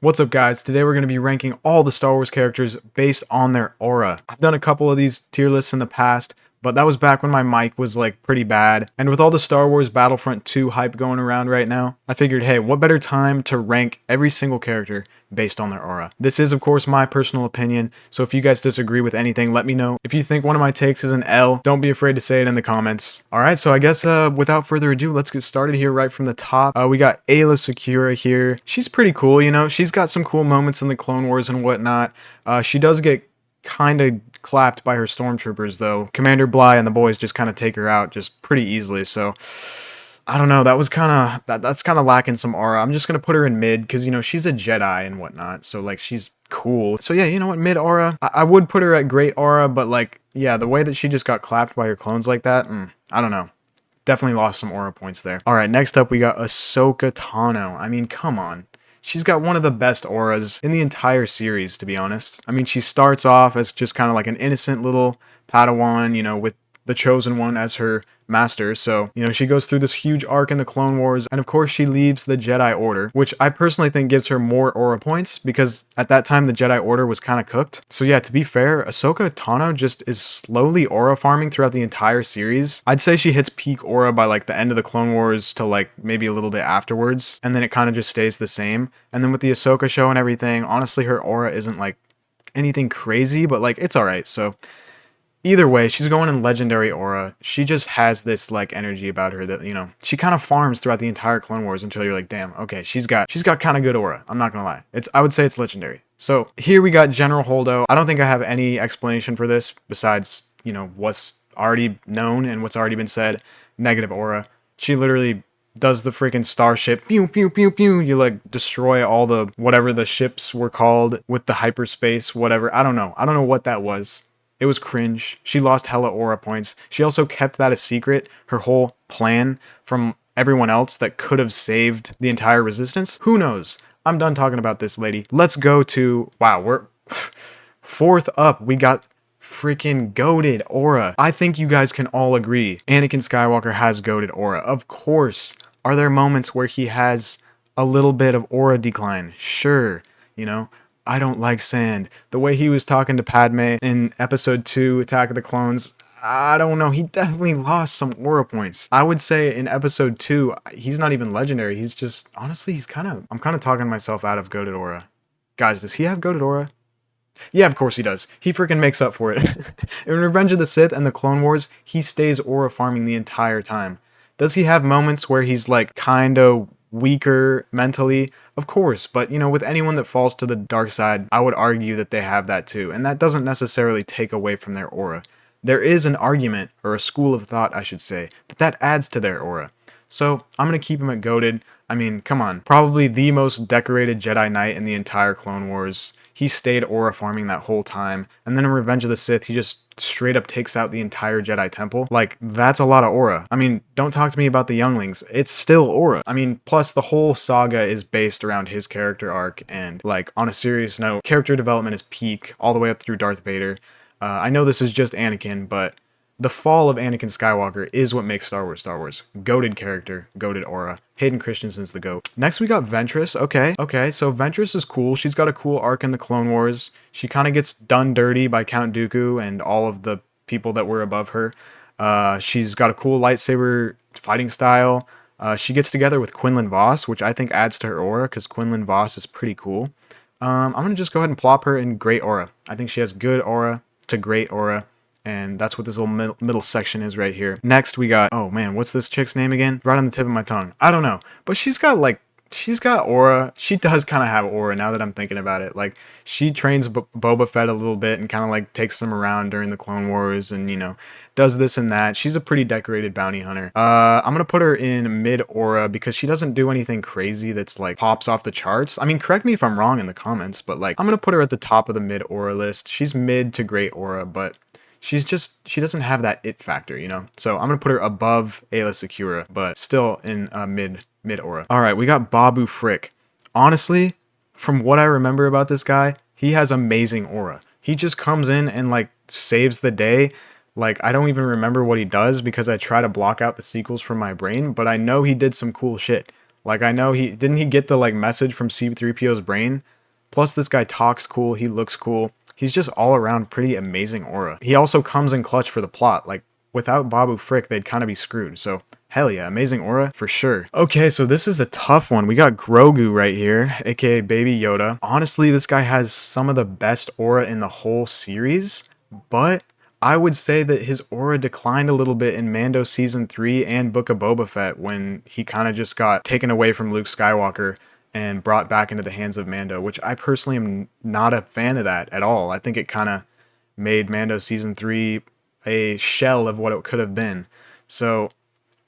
What's up, guys? Today we're going to be ranking all the Star Wars characters based on their aura. I've done a couple of these tier lists in the past, but that was back when my mic was like pretty bad. And with all the Star Wars Battlefront 2 hype going around right now, I figured, hey, what better time to rank every single character based on their aura. This is, of course, my personal opinion, so if you guys disagree with anything, let me know. If you think one of my takes is an L, don't be afraid to say it in the comments. Alright, so I guess without further ado, let's get started here right from the top. We got Aayla Secura here. She's pretty cool, you know? She's got some cool moments in the Clone Wars and whatnot. She does get kind of clapped by her stormtroopers, though. Commander Bly and the boys just kind of take her out just pretty easily, so I don't know, that was kind of that's kind of lacking some aura. I'm just gonna put her in mid because, you know, she's a Jedi and whatnot, so like she's cool. So yeah, you know what, mid aura. I would put her at great aura, but like, yeah, the way that she just got clapped by her clones like that, I don't know. Definitely lost some aura points there. All right, next up we got Ahsoka Tano. I mean, come on. She's got one of the best auras in the entire series, to be honest. I mean, she starts off as just kind of like an innocent little Padawan, you know, with the Chosen One as her master. So, you know, she goes through this huge arc in the Clone Wars, and of course she leaves the Jedi Order, which I personally think gives her more aura points because at that time the Jedi Order was kind of cooked. So yeah, to be fair, Ahsoka Tano just is slowly aura farming throughout the entire series. I'd say she hits peak aura by like the end of the Clone Wars to like maybe a little bit afterwards, and then it kind of just stays the same. And then with the Ahsoka show and everything, honestly her aura isn't like anything crazy, but like it's alright. So either way, she's going in legendary aura. She just has this like energy about her that, you know, she kind of farms throughout the entire Clone Wars until you're like, damn, okay, she's got kind of good aura. I'm not gonna lie. I would say it's legendary. So here we got General Holdo. I don't think I have any explanation for this besides, you know, what's already known and what's already been said. Negative aura. She literally does the freaking starship pew pew pew pew. You like destroy all the whatever the ships were called with the hyperspace whatever. I don't know what that was. It was cringe. She lost hella aura points. She also kept that a secret, her whole plan, from everyone else that could have saved the entire resistance. Who knows? I'm done talking about this lady. Let's go to, wow, we're fourth up. We got freaking goated aura. I think you guys can all agree Anakin Skywalker has goated aura. Of course. Are there moments where he has a little bit of aura decline? Sure, you know. I don't like sand. The way he was talking to Padme in episode 2, Attack of the Clones, I don't know. He definitely lost some aura points. I would say in episode 2, he's not even legendary. He's just, honestly, I'm kind of talking myself out of goated aura. Guys, does he have goated aura? Yeah, of course he does. He freaking makes up for it. In Revenge of the Sith and the Clone Wars, he stays aura farming the entire time. Does he have moments where he's like kind of weaker mentally? Of course, but you know, with anyone that falls to the dark side, I would argue that they have that too, and that doesn't necessarily take away from their aura. There is an argument, or a school of thought I should say, that adds to their aura. So I'm going to keep him at goated. I mean, come on. Probably the most decorated Jedi Knight in the entire Clone Wars. He stayed aura farming that whole time. And then in Revenge of the Sith, he just straight up takes out the entire Jedi Temple. Like, that's a lot of aura. I mean, don't talk to me about the younglings. It's still aura. I mean, plus the whole saga is based around his character arc. And like, on a serious note, character development is peak all the way up through Darth Vader. I know this is just Anakin, but the fall of Anakin Skywalker is what makes Star Wars Star Wars. Goated character, goated aura. Hayden Christensen's the GOAT. Next we got Ventress. Okay, so Ventress is cool. She's got a cool arc in the Clone Wars. She kind of gets done dirty by Count Dooku and all of the people that were above her. She's got a cool lightsaber fighting style. She gets together with Quinlan Voss, which I think adds to her aura because Quinlan Voss is pretty cool. I'm going to just go ahead and plop her in great aura. I think she has good aura to great aura. And that's what this little middle section is right here. Next, we got, oh man, what's this chick's name again? Right on the tip of my tongue. I don't know. But she's got aura. She does kind of have aura now that I'm thinking about it. Like, she trains Boba Fett a little bit and kind of like takes them around during the Clone Wars and, you know, does this and that. She's a pretty decorated bounty hunter. I'm going to put her in mid aura because she doesn't do anything crazy that's like pops off the charts. I mean, correct me if I'm wrong in the comments, but like, I'm going to put her at the top of the mid aura list. She's mid to great aura, but she doesn't have that it factor, you know? So I'm going to put her above Aayla Secura, but still in mid aura. All right, we got Babu Frick. Honestly, from what I remember about this guy, he has amazing aura. He just comes in and like saves the day. Like, I don't even remember what he does because I try to block out the sequels from my brain, but I know he did some cool shit. Like, I know he get the like message from C3PO's brain. Plus, this guy talks cool. He looks cool. He's just all around pretty amazing aura. He also comes in clutch for the plot. Like, without Babu Frick, they'd kind of be screwed. So, hell yeah, amazing aura for sure. Okay, so this is a tough one. We got Grogu right here, aka Baby Yoda. Honestly, this guy has some of the best aura in the whole series, but I would say that his aura declined a little bit in Mando Season 3 and Book of Boba Fett when he kind of just got taken away from Luke Skywalker and brought back into the hands of Mando, which I personally am not a fan of that at all. I think it kind of made Mando Season 3 a shell of what it could have been. So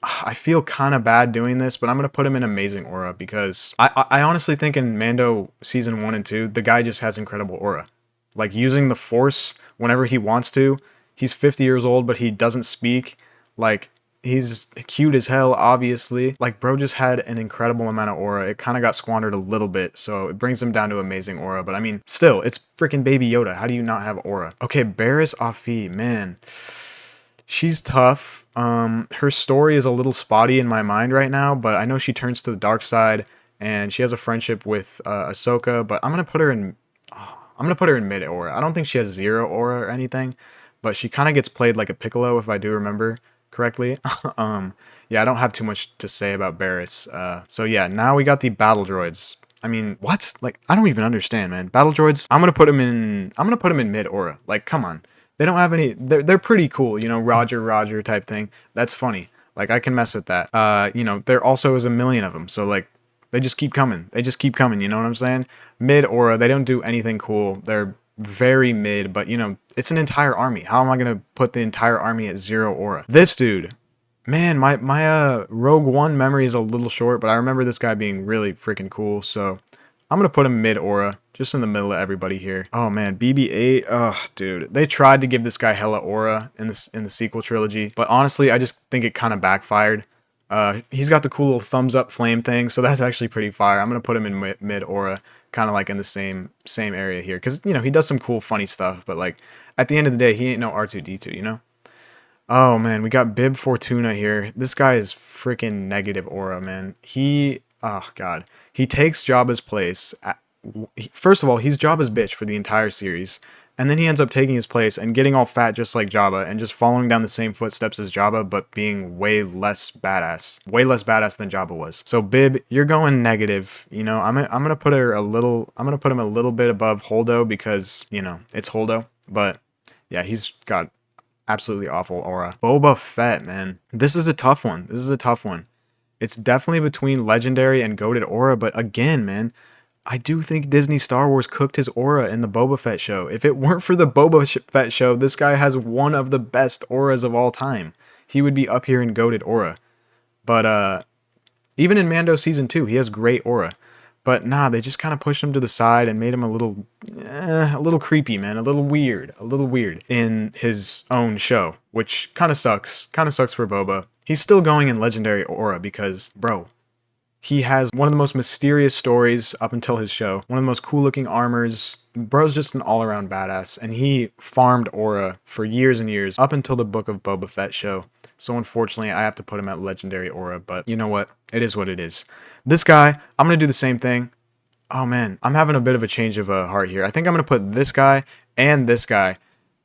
I feel kind of bad doing this, but I'm going to put him in amazing aura because I honestly think in Mando Season 1 and 2, the guy just has incredible aura. Like using the Force whenever he wants to. He's 50 years old, but he doesn't speak. Like, he's cute as hell, obviously. Like, bro just had an incredible amount of aura. It kind of got squandered a little bit, so it brings him down to amazing aura. But I mean, still, it's freaking Baby Yoda. How do you not have aura? Okay, Barriss Offee, man. She's tough. Her story is a little spotty in my mind right now, but I know she turns to the dark side, and she has a friendship with Ahsoka, but I'm going to put her in... I'm going to put her in mid aura. I don't think she has zero aura or anything, but she kind of gets played like a Piccolo, if I do remember correctly. Yeah, I don't have too much to say about Barriss. So yeah, now we got the battle droids. I mean, what? Like, I don't even understand, man. Battle droids. I'm gonna put them in mid aura. Like, come on. They don't have any. They're pretty cool, you know, Roger type thing. That's funny. Like, I can mess with that. You know, there also is a million of them. So like, they just keep coming. They just keep coming. You know what I'm saying? Mid aura. They don't do anything cool. They're very mid, but you know, it's an entire army. How am I gonna put the entire army at zero aura? This dude, man, my Rogue One memory is a little short, but I remember this guy being really freaking cool. So I'm gonna put him mid aura, just in the middle of everybody here. Oh man, BB-8. Oh, dude, they tried to give this guy hella aura in the sequel trilogy, but honestly, I just think it kind of backfired. He's got the cool little thumbs up flame thing, so that's actually pretty fire. I'm gonna put him in mid aura, kind of like in the same area here, because you know he does some cool funny stuff, but like at the end of the day, he ain't no R2-D2, you know. Oh man, we got Bib Fortuna here. This guy is freaking negative aura, man. Oh god, he takes Jabba's place. First of all, he's Jabba's bitch for the entire series. And then he ends up taking his place and getting all fat just like Jabba and just following down the same footsteps as Jabba, but being way less badass. Way less badass than Jabba was. So Bib, you're going negative. You know, I'm gonna put him a little bit above Holdo because, you know, it's Holdo. But yeah, he's got absolutely awful aura. Boba Fett, man. This is a tough one. It's definitely between legendary and goated aura, but again, man, I do think Disney Star Wars cooked his aura in the Boba Fett show. If it weren't for the Boba Fett show, this guy has one of the best auras of all time. He would be up here in goated aura. But even in Mando Season 2, he has great aura. But nah, they just kind of pushed him to the side and made him a little creepy, man. A little weird in his own show, which kind of sucks. Kind of sucks for Boba. He's still going in legendary aura because, bro, he has one of the most mysterious stories up until his show. One of the most cool looking armors. Bro's just an all around badass. And he farmed aura for years and years up until the Book of Boba Fett show. So unfortunately, I have to put him at legendary aura. But you know what? It is what it is. This guy, I'm going to do the same thing. Oh man, I'm having a bit of a change of heart here. I think I'm going to put this guy and this guy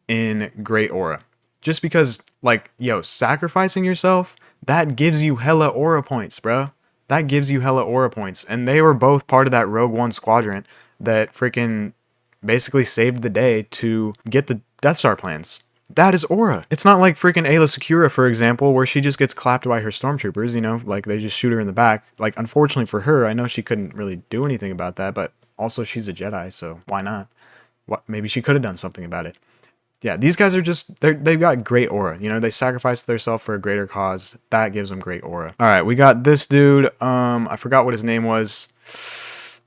in great aura. Just because, like, yo, sacrificing yourself, that gives you hella aura points, bro. That gives you hella aura points. And they were both part of that Rogue One squadron that freaking basically saved the day to get the Death Star plans. That is aura. It's not like freaking Ayla Secura, for example, where she just gets clapped by her stormtroopers, you know, like they just shoot her in the back. Like, unfortunately for her, I know she couldn't really do anything about that, but also she's a Jedi, so why not? Maybe she could have done something about it. Yeah, these guys are just, they've got great aura. You know, they sacrifice themselves for a greater cause. That gives them great aura. All right, we got this dude. I forgot what his name was.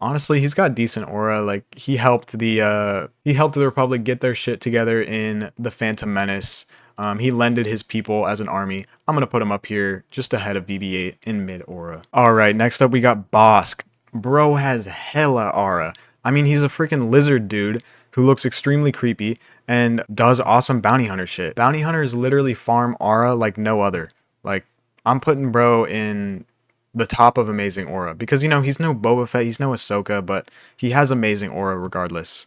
Honestly, he's got decent aura. Like, he helped the Republic get their shit together in the Phantom Menace. He lended his people as an army. I'm going to put him up here just ahead of BB-8 in mid aura. All right, next up we got Bossk. Bro has hella aura. I mean, he's a freaking lizard dude who looks extremely creepy and does awesome bounty hunter shit. Bounty hunters literally farm aura like no other. Like, I'm putting bro in the top of amazing aura because, you know, he's no Boba Fett, he's no Ahsoka, but he has amazing aura regardless.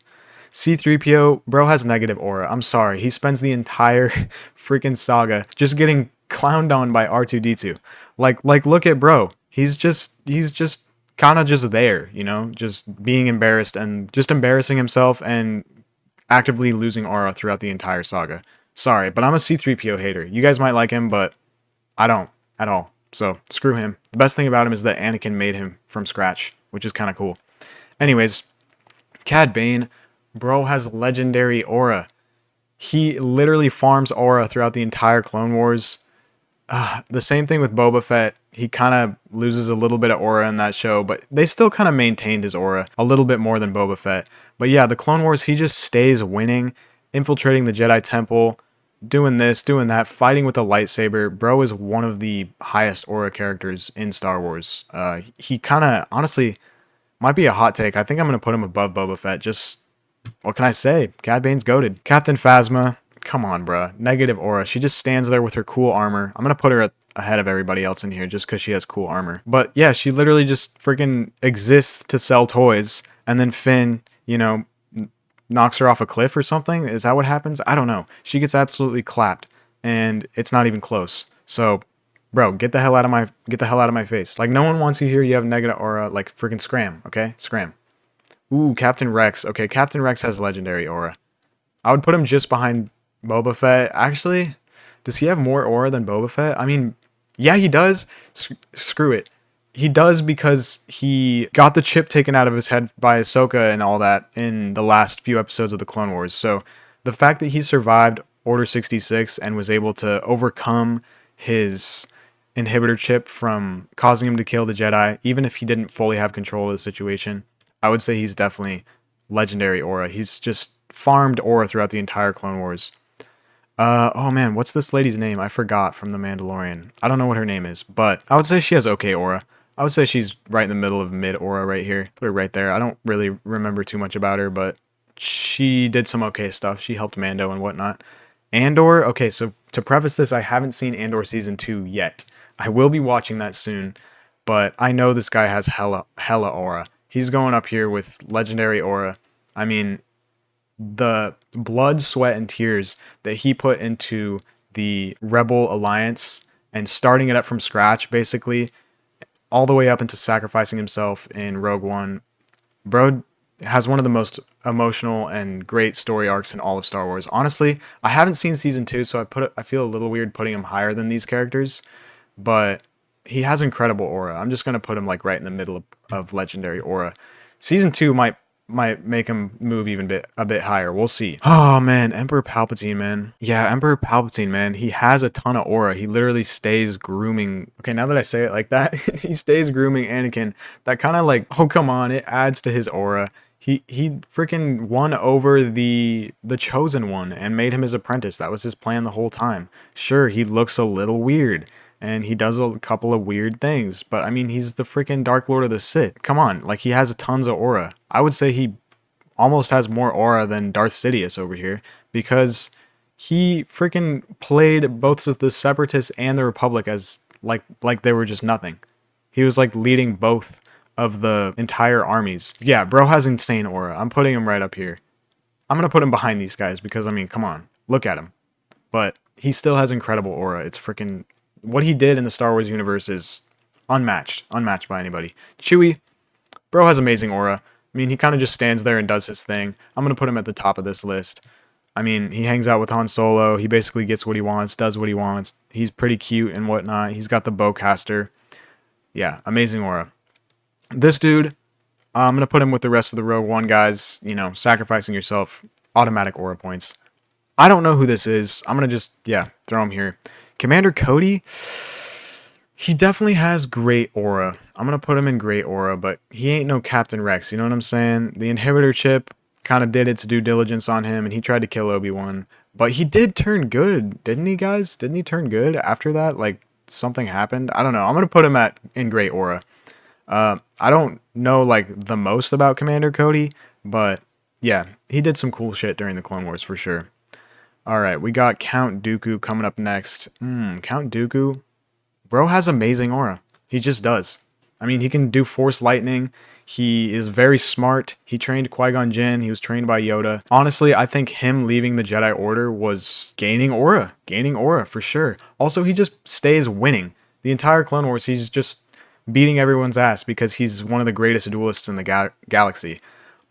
C3PO, bro has negative aura. I'm sorry. He spends the entire freaking saga just getting clowned on by R2D2. Like look at bro. He's just kind of just there, you know, just being embarrassed and just embarrassing himself and actively losing aura throughout the entire saga. Sorry, but I'm a C3PO hater. You guys might like him, but I don't at all. So screw him. The best thing about him is that Anakin made him from scratch, which is kind of cool. Anyways, Cad Bane, bro has legendary aura. He literally farms aura throughout the entire Clone Wars. The same thing with Boba Fett. He kind of loses a little bit of aura in that show, but they still kind of maintained his aura a little bit more than Boba Fett. But yeah, the Clone Wars, he just stays winning, infiltrating the Jedi Temple, doing this, doing that, fighting with a lightsaber. Bro is one of the highest aura characters in Star Wars. He kind of, honestly, might be a hot take. I think I'm going to put him above Boba Fett. Just, what can I say? Cad Bane's goated. Captain Phasma, come on, bruh. Negative aura. She just stands there with her cool armor. I'm going to put her ahead of everybody else in here just because she has cool armor. But yeah, she literally just freaking exists to sell toys. And then Finn, you know, knocks her off a cliff or something. Is that what happens? I don't know. She gets absolutely clapped. And it's not even close. So, bro, get the hell out of my face. Like, no one wants you here. You have negative aura. Like, freaking scram, okay? Scram. Ooh, Captain Rex. Okay, Captain Rex has legendary aura. I would put him just behind Boba Fett. Actually, does he have more aura than Boba Fett? I mean, yeah, he does. Screw it. He does because he got the chip taken out of his head by Ahsoka and all that in the last few episodes of the Clone Wars. So the fact that he survived Order 66 and was able to overcome his inhibitor chip from causing him to kill the Jedi, even if he didn't fully have control of the situation, I would say he's definitely legendary aura. He's just farmed aura throughout the entire Clone Wars. Oh man, what's this lady's name? I forgot from The Mandalorian. I don't know what her name is, but I would say she has okay aura. I would say she's right in the middle of mid aura right here. Put her right there. I don't really remember too much about her, but she did some okay stuff. She helped Mando and whatnot. Andor, okay, so to preface this, I haven't seen Andor Season 2 yet. I will be watching that soon, but I know this guy has hella aura. He's going up here with legendary aura. I mean, the blood, sweat, and tears that he put into the Rebel Alliance and starting it up from scratch, basically, all the way up into sacrificing himself in Rogue One. Bro has one of the most emotional and great story arcs in all of Star Wars. Honestly, I haven't seen season 2, so I feel a little weird putting him higher than these characters, but he has incredible aura. I'm just gonna put him like right in the middle of legendary aura. Season 2 might make him move even a bit higher. We'll see. Oh man, Emperor Palpatine, man. Yeah, Emperor Palpatine, man. He has a ton of aura. He literally stays grooming. Okay, now that I say it like that, he stays grooming Anakin. That kind of like, oh come on, it adds to his aura. He freaking won over the chosen one and made him his apprentice. That was his plan the whole time. Sure, he looks a little weird and he does a couple of weird things, but I mean, he's the freaking Dark Lord of the Sith. Come on, like he has tons of aura. I would say he almost has more aura than Darth Sidious over here because he freaking played both the Separatists and the Republic as like they were just nothing. He was like leading both of the entire armies. Yeah, bro has insane aura. I'm putting him right up here. I'm gonna put him behind these guys because I mean, come on, look at him. But he still has incredible aura. It's freaking what he did in the Star Wars universe is unmatched by anybody. Chewie, bro has amazing aura. I mean, he kind of just stands there and does his thing. I'm gonna put him at the top of this list. I mean, he hangs out with Han Solo. He basically gets what he wants, does what he wants. He's pretty cute and whatnot. He's got the bowcaster. Yeah, amazing aura. This dude, I'm going to put him with the rest of the Rogue One guys, you know, sacrificing yourself, automatic aura points. I don't know who this is. I'm going to just, yeah, throw him here. Commander Cody, he definitely has great aura. I'm going to put him in great aura, but he ain't no Captain Rex, you know what I'm saying? The inhibitor chip kind of did its due diligence on him, and he tried to kill Obi-Wan. But he did turn good, didn't he, guys? Didn't he turn good after that? Like, something happened? I don't know. I'm going to put him in great aura. I don't know like the most about Commander Cody, but yeah, he did some cool shit during the Clone Wars for sure. Alright, we got Count Dooku coming up next. Count Dooku, bro has amazing aura. He just does. I mean, he can do Force Lightning. He is very smart. He trained Qui-Gon Jinn. He was trained by Yoda. Honestly, I think him leaving the Jedi Order was gaining aura. Gaining aura, for sure. Also, he just stays winning. The entire Clone Wars, he's just beating everyone's ass because he's one of the greatest duelists in the galaxy.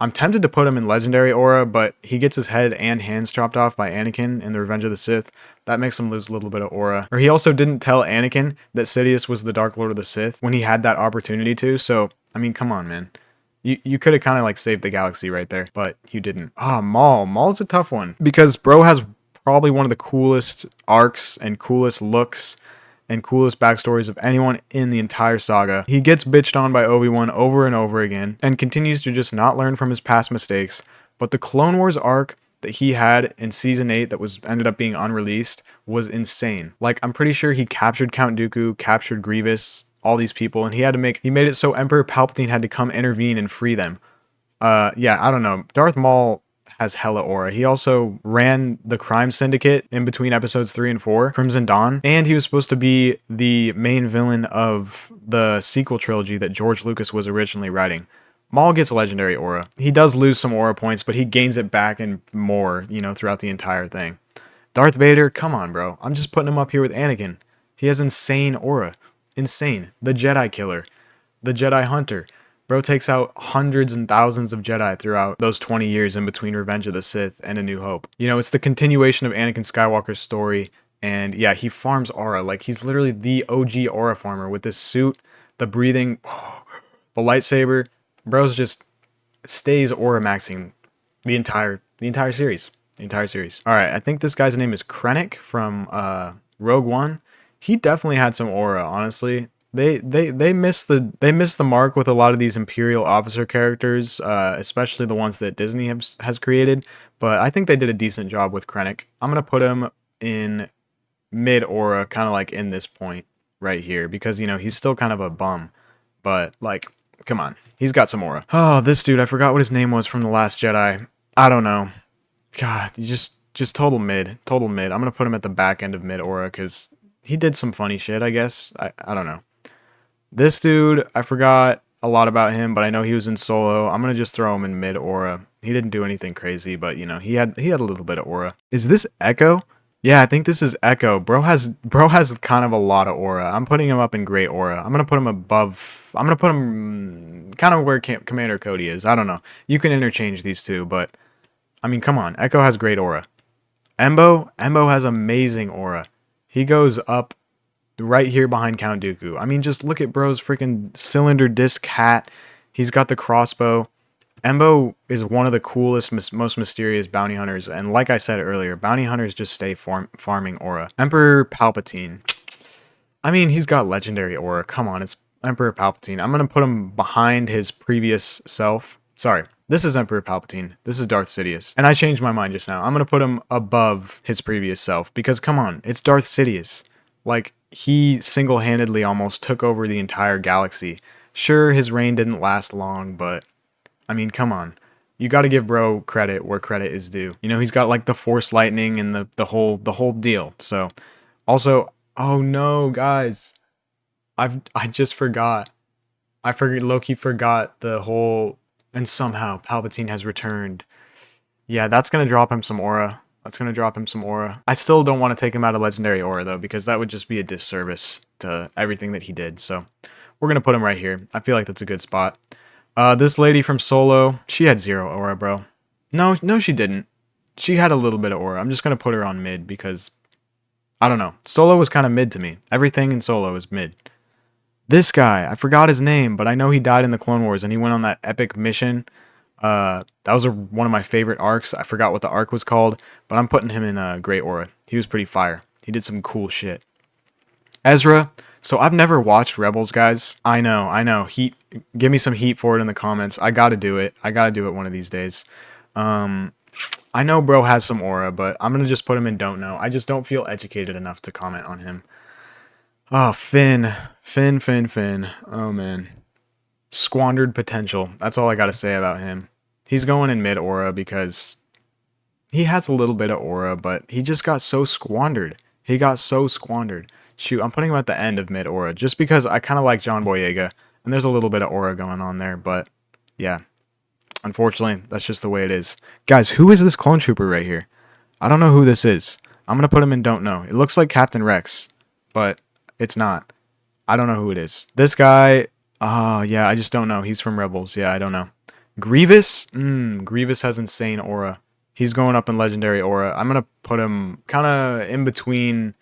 I'm tempted to put him in Legendary Aura, but he gets his head and hands chopped off by Anakin in The Revenge of the Sith. That makes him lose a little bit of aura. Or he also didn't tell Anakin that Sidious was the Dark Lord of the Sith when he had that opportunity to, so, I mean, come on, man. You could have kind of like saved the galaxy right there, but you didn't. Maul. Maul's a tough one because bro has probably one of the coolest arcs and coolest looks and coolest backstories of anyone in the entire saga. He gets bitched on by Obi-Wan over and over again and continues to just not learn from his past mistakes. But the Clone Wars arc that he had in season 8 that was ended up being unreleased was insane. Like, I'm pretty sure he captured Count Dooku, captured Grievous, all these people, and he made it so Emperor Palpatine had to come intervene and free them. Yeah, I don't know. Darth Maul has hella aura. He also ran the crime syndicate in between episodes 3 and 4, Crimson Dawn, and he was supposed to be the main villain of the sequel trilogy that George Lucas was originally writing. Maul gets legendary aura. He does lose some aura points, but he gains it back and more, throughout the entire thing. Darth Vader, come on, bro. I'm just putting him up here with Anakin. He has insane aura. Insane. The Jedi Killer. The Jedi Hunter. Bro takes out hundreds and thousands of Jedi throughout those 20 years in between Revenge of the Sith and A New Hope. It's the continuation of Anakin Skywalker's story, and yeah, he farms aura. Like, he's literally the OG aura farmer with this suit, the breathing, the lightsaber. Bro's just stays aura maxing the entire series. The entire series. Alright, I think this guy's name is Krennic from Rogue One. He definitely had some aura, honestly. They missed the mark with a lot of these Imperial officer characters, especially the ones that Disney has created. But I think they did a decent job with Krennic. I'm gonna put him in mid aura, kind of like in this point right here, because he's still kind of a bum. But like, come on, he's got some aura. Oh, this dude, I forgot what his name was from The Last Jedi. I don't know. God, you just total mid. Total mid. I'm gonna put him at the back end of mid aura because he did some funny shit, I guess. I don't know. This dude, I forgot a lot about him, but I know he was in Solo. I'm gonna just throw him in mid aura. He didn't do anything crazy, but he had a little bit of aura. Is this Echo? Yeah, I think this is Echo. Bro has kind of a lot of aura. I'm putting him up in great aura. I'm gonna put him above. I'm gonna put him kind of where Commander Cody is. I don't know. You can interchange these two, but I mean, come on. Echo has great aura. Embo has amazing aura. He goes up right here behind Count Dooku. I mean, just look at bro's freaking cylinder disc hat. He's got the crossbow. Embo is one of the coolest, most mysterious bounty hunters. And like I said earlier, bounty hunters just stay farming aura. Emperor Palpatine. I mean, he's got legendary aura. Come on, it's Emperor Palpatine. I'm going to put him behind his previous self. Sorry, this is Emperor Palpatine. This is Darth Sidious. And I changed my mind just now. I'm going to put him above his previous self because, come on, it's Darth Sidious. Like, he single-handedly almost took over the entire galaxy. Sure, his reign didn't last long, but I mean, come on. You got to give bro credit where credit is due. He's got like the Force Lightning and the whole deal. So, also, oh no, guys. I just forgot. Loki forgot the whole, and somehow Palpatine has returned. Yeah, that's going to drop him some aura. I still don't want to take him out of legendary aura though, because that would just be a disservice to everything that he did. So we're going to put him right here. I feel like that's a good spot. This lady from Solo, she had 0 aura, bro. No, she didn't. She had a little bit of aura. I'm just going to put her on mid because, I don't know. Solo was kind of mid to me. Everything in Solo is mid. This guy, I forgot his name, but I know he died in the Clone Wars and he went on that epic mission. That was one of my favorite arcs. I forgot what the arc was called, but I'm putting him in great aura. He was pretty fire. He did some cool shit. Ezra. So I've never watched Rebels, guys. I know. Heat. Give me some heat for it in the comments. I gotta do it. One of these days. I know bro has some aura, but I'm gonna just put him in don't know. I just don't feel educated enough to comment on him. Oh, Finn. Oh, man. Squandered potential. That's all I gotta say about him. He's going in mid aura because he has a little bit of aura, but he just got so squandered. Shoot, I'm putting him at the end of mid aura just because I kind of like John Boyega, and there's a little bit of aura going on there, but yeah, unfortunately, that's just the way it is. Guys, who is this clone trooper right here? I don't know who this is. I'm going to put him in don't know. It looks like Captain Rex, but it's not. I don't know who it is. This guy, yeah, I just don't know. He's from Rebels. Yeah, I don't know. Grievous? Grievous has insane aura. He's going up in legendary aura. I'm going to put him kind of in between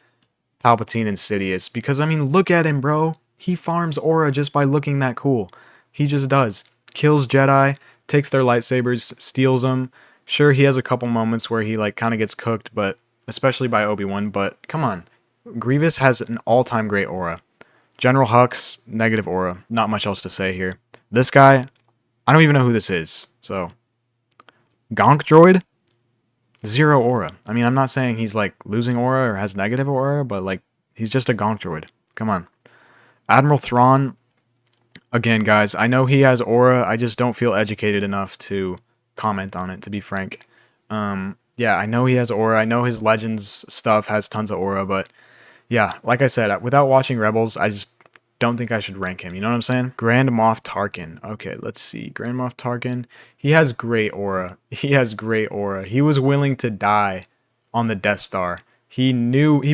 Palpatine and Sidious because, I mean, look at him, bro. He farms aura just by looking that cool. He just does. Kills Jedi, takes their lightsabers, steals them. Sure, he has a couple moments where he, like, kind of gets cooked, but especially by Obi-Wan, but come on. Grievous has an all-time great aura. General Hux, negative aura. Not much else to say here. This guy, I don't even know who this is. So, Gonk Droid, zero aura. I mean, I'm not saying he's like losing aura or has negative aura, but like he's just a Gonk Droid. Come on. Admiral Thrawn, again, guys, I know he has aura. I just don't feel educated enough to comment on it, to be frank. Yeah, I know he has aura. I know his Legends stuff has tons of aura, but yeah, like I said, without watching Rebels, I just don't think I should rank him. You know what I'm saying? Grand Moff Tarkin. Okay, let's see. Grand Moff Tarkin. He has great aura. He has great aura. He was willing to die on the Death Star. He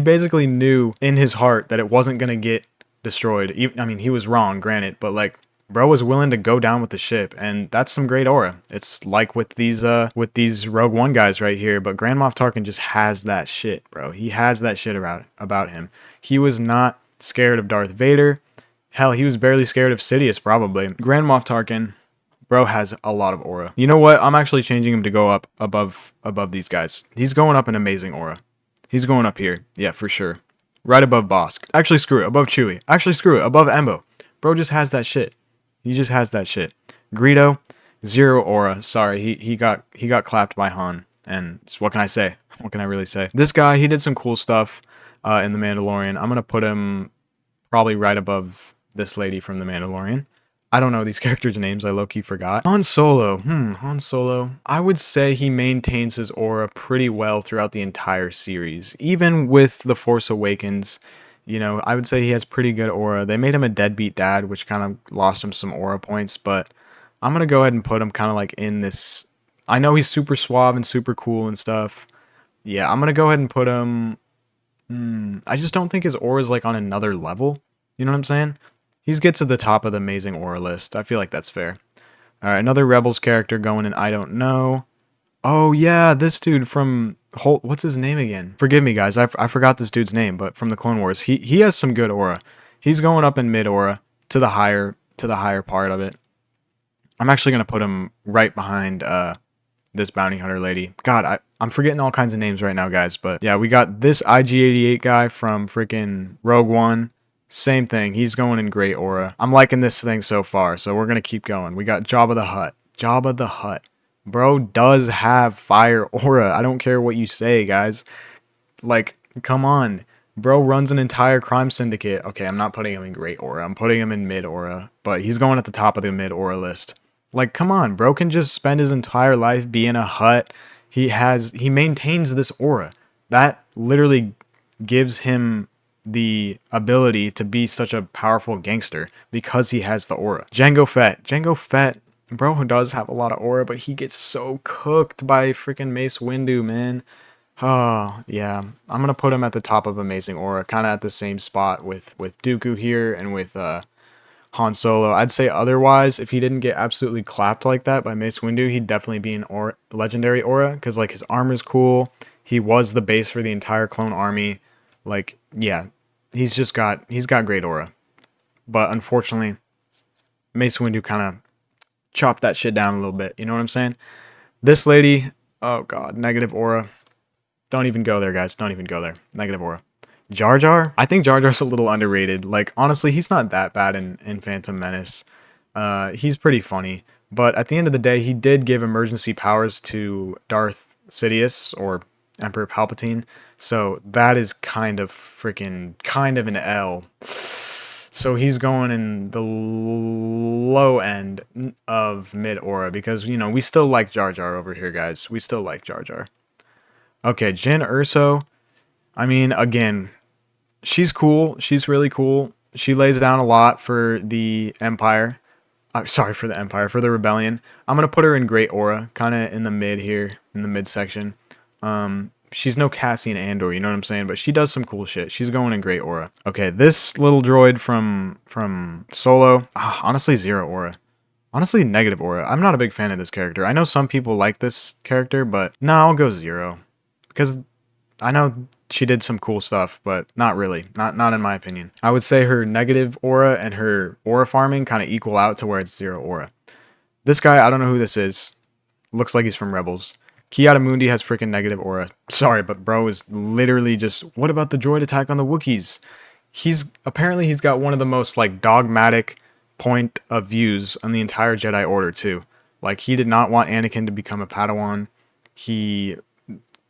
basically knew in his heart that it wasn't going to get destroyed. I mean, he was wrong, granted, but like, bro was willing to go down with the ship, and that's some great aura. It's like with these Rogue One guys right here, but Grand Moff Tarkin just has that shit, bro. He has that shit about him. He was not scared of Darth Vader. Hell, he was barely scared of Sidious, probably. Grand Moff Tarkin, bro, has a lot of aura. You know what? I'm actually changing him to go up above these guys. He's going up in amazing aura. He's going up here. Yeah, for sure. Right above Bosk. Actually, screw it. Above Chewie. Actually, screw it. Above Embo. Bro just has that shit. He just has that shit. Greedo, zero aura. Sorry, he got clapped by Han. And what can I say? What can I really say? This guy, he did some cool stuff in The Mandalorian. I'm gonna put him probably right above this lady from The Mandalorian. I don't know these characters' names. I low-key forgot. Han Solo. Han Solo. I would say he maintains his aura pretty well throughout the entire series. Even with The Force Awakens, you know, I would say he has pretty good aura. They made him a deadbeat dad, which kind of lost him some aura points, but I'm going to go ahead and put him kind of like in this. I know he's super suave and super cool and stuff. Yeah, I'm going to go ahead and put him. I just don't think his aura is like on another level. You know what I'm saying? He gets to the top of the amazing aura list. I feel like that's fair. All right, another Rebels character going in I don't know. Oh, yeah, this dude from what's his name again? Forgive me, guys. I forgot this dude's name, but from the Clone Wars. He has some good aura. He's going up in mid aura to the higher part of it. I'm actually going to put him right behind this bounty hunter lady. God, I'm forgetting all kinds of names right now, guys, but yeah, we got this IG-88 guy from freaking Rogue One. Same thing. He's going in great aura. I'm liking this thing so far, so we're going to keep going. We got Jabba the Hutt. Jabba the Hutt. Bro does have fire aura. I don't care what you say, guys. Like, come on. Bro runs an entire crime syndicate. Okay, I'm not putting him in great aura. I'm putting him in mid aura, but he's going at the top of the mid aura list. Like, come on. Bro can just spend his entire life being a Hutt. He maintains this aura. That literally gives him the ability to be such a powerful gangster because he has the aura. Jango Fett. Jango Fett, bro, who does have a lot of aura, but he gets so cooked by freaking Mace Windu, man. Oh, yeah. I'm going to put him at the top of amazing aura, kind of at the same spot with Dooku here and with Han Solo. I'd say otherwise, if he didn't get absolutely clapped like that by Mace Windu, he'd definitely be an legendary aura because, like, his armor's cool. He was the base for the entire clone army. Like, yeah, he's got great aura. But unfortunately, Mace Windu kind of chopped that shit down a little bit. You know what I'm saying? This lady, oh god, negative aura. Don't even go there, guys. Don't even go there. Negative aura. Jar Jar? I think Jar Jar's a little underrated. Like, honestly, he's not that bad in Phantom Menace. He's pretty funny. But at the end of the day, he did give emergency powers to Darth Sidious, or Emperor Palpatine. So that is kind of an L. So he's going in the low end of mid aura because, you know, we still like Jar Jar over here, guys. We still like Jar Jar. Okay, Jyn Erso. I mean, again, She's cool. She's really cool. She lays down a lot for the Empire. Sorry, for the Empire, for the Rebellion. I'm gonna put her in Great Aura, kind of in the mid here, in the mid section. She's no Cassian Andor, you know what I'm saying? But she does some cool shit. She's going in Great Aura. Okay, this little droid from Solo, honestly, zero aura. Honestly, negative aura. I'm not a big fan of this character. I know some people like this character, but no, I'll go zero because I know she did some cool stuff, but not really. Not in my opinion. I would say her negative aura and her aura farming kind of equal out to where it's zero aura. This guy, I don't know who this is. Looks like he's from Rebels. Ki-Adi-Mundi has freaking negative aura. Sorry, but bro is literally just. What about the droid attack on the Wookiees? He's got one of the most like dogmatic point of views on the entire Jedi Order too. Like he did not want Anakin to become a Padawan. He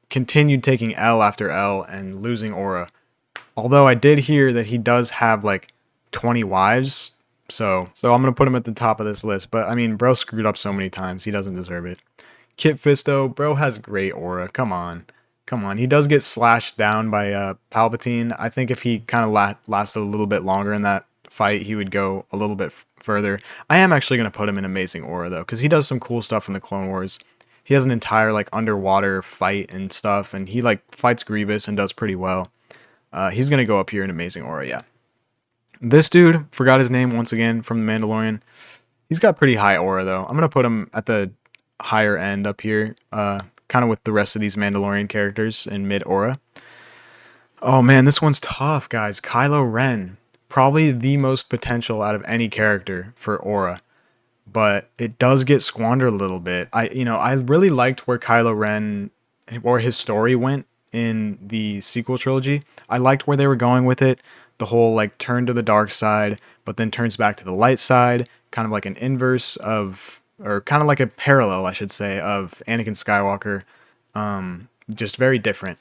continued taking L after L and losing aura. Although I did hear that he does have like 20 wives. So I'm gonna put him at the top of this list. But I mean, bro screwed up so many times. He doesn't deserve it. Kit Fisto, bro has great aura. Come on. Come on. He does get slashed down by Palpatine. I think if he kind of lasted a little bit longer in that fight, he would go a little bit further. I am actually going to put him in Amazing Aura, though, because he does some cool stuff in the Clone Wars. He has an entire, like, underwater fight and stuff, and he, like, fights Grievous and does pretty well. He's going to go up here in Amazing Aura, yeah. This dude, forgot his name once again, from The Mandalorian. He's got pretty high aura, though. I'm going to put him at the higher end up here, kind of with the rest of these Mandalorian characters in mid aura. Oh man, this one's tough, guys. Kylo Ren, probably the most potential out of any character for aura, but it does get squandered a little bit. I really liked where Kylo Ren or his story went in the sequel trilogy. I liked where they were going with it. The whole like turn to the dark side, but then turns back to the light side, kind of like an inverse of, or kind of like a parallel, I should say, of Anakin Skywalker. Just very different.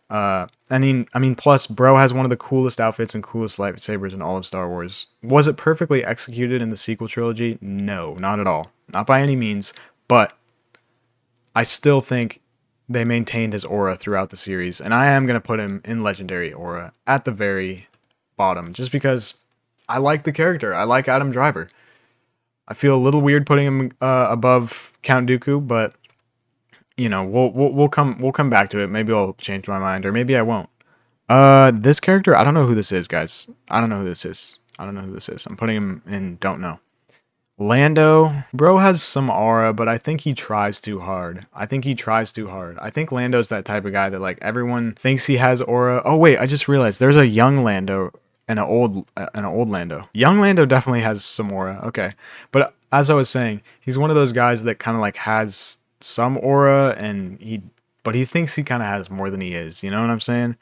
Plus, bro has one of the coolest outfits and coolest lightsabers in all of Star Wars. Was it perfectly executed in the sequel trilogy? No, not at all. Not by any means, but I still think they maintained his aura throughout the series, and I am going to put him in Legendary Aura at the very bottom, just because I like the character. I like Adam Driver. I feel a little weird putting him above Count Dooku, but you know, we'll come back to it. Maybe I'll change my mind, or maybe I won't. This character, I don't know who this is, guys. I don't know who this is. I don't know who this is. I'm putting him in don't know. Lando, bro has some aura, but I think he tries too hard. I think he tries too hard. I think Lando's that type of guy that like everyone thinks he has aura. Oh wait, I just realized there's a young Lando and an old Lando. Young Lando definitely has some aura. Okay, but as I was saying, he's one of those guys that kind of like has some aura, but he thinks he kind of has more than he is. You know what I'm saying?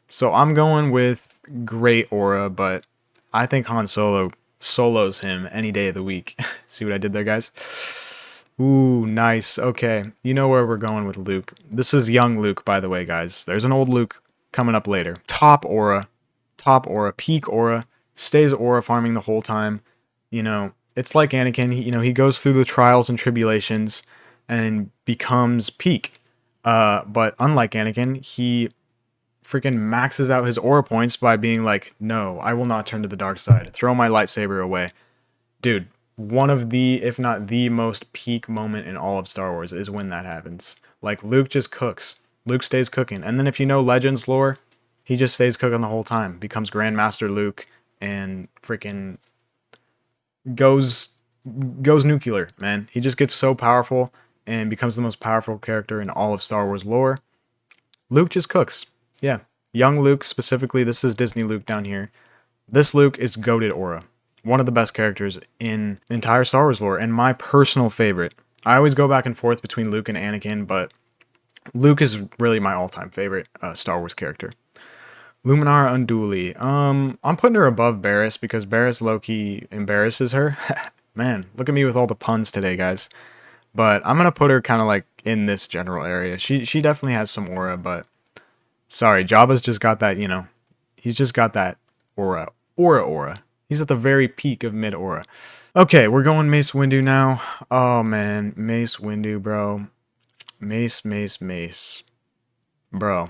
So I'm going with great aura, but I think Han Solo solos him any day of the week. See what I did there, guys? Ooh, nice. Okay, you know where we're going with Luke. This is young Luke, by the way, guys. There's an old Luke coming up later. Top aura, peak aura, stays aura farming the whole time. You know, it's like Anakin. He goes through the trials and tribulations and becomes peak. But unlike Anakin, he freaking maxes out his aura points by being like, no, I will not turn to the dark side. Throw my lightsaber away. Dude, one of the, if not the most peak moment in all of Star Wars is when that happens. Like, Luke just cooks. Luke stays cooking. And then if you know Legends lore, he just stays cooking the whole time. Becomes Grandmaster Luke and freaking goes nuclear, man. He just gets so powerful and becomes the most powerful character in all of Star Wars lore. Luke just cooks. Yeah. Young Luke specifically. This is Disney Luke down here. This Luke is goated aura. One of the best characters in entire Star Wars lore, and my personal favorite. I always go back and forth between Luke and Anakin, but Luke is really my all-time favorite Star Wars character. Luminara Unduli. I'm putting her above Barriss because Barriss low-key embarrasses her. Man, look at me with all the puns today, guys. But I'm gonna put her kind of like in this general area. She definitely has some aura, but sorry, Jabba's just got that. He's just got that aura. He's at the very peak of mid aura. Okay, we're going Mace Windu now. Oh man, Mace Windu, bro. Mace. Bro.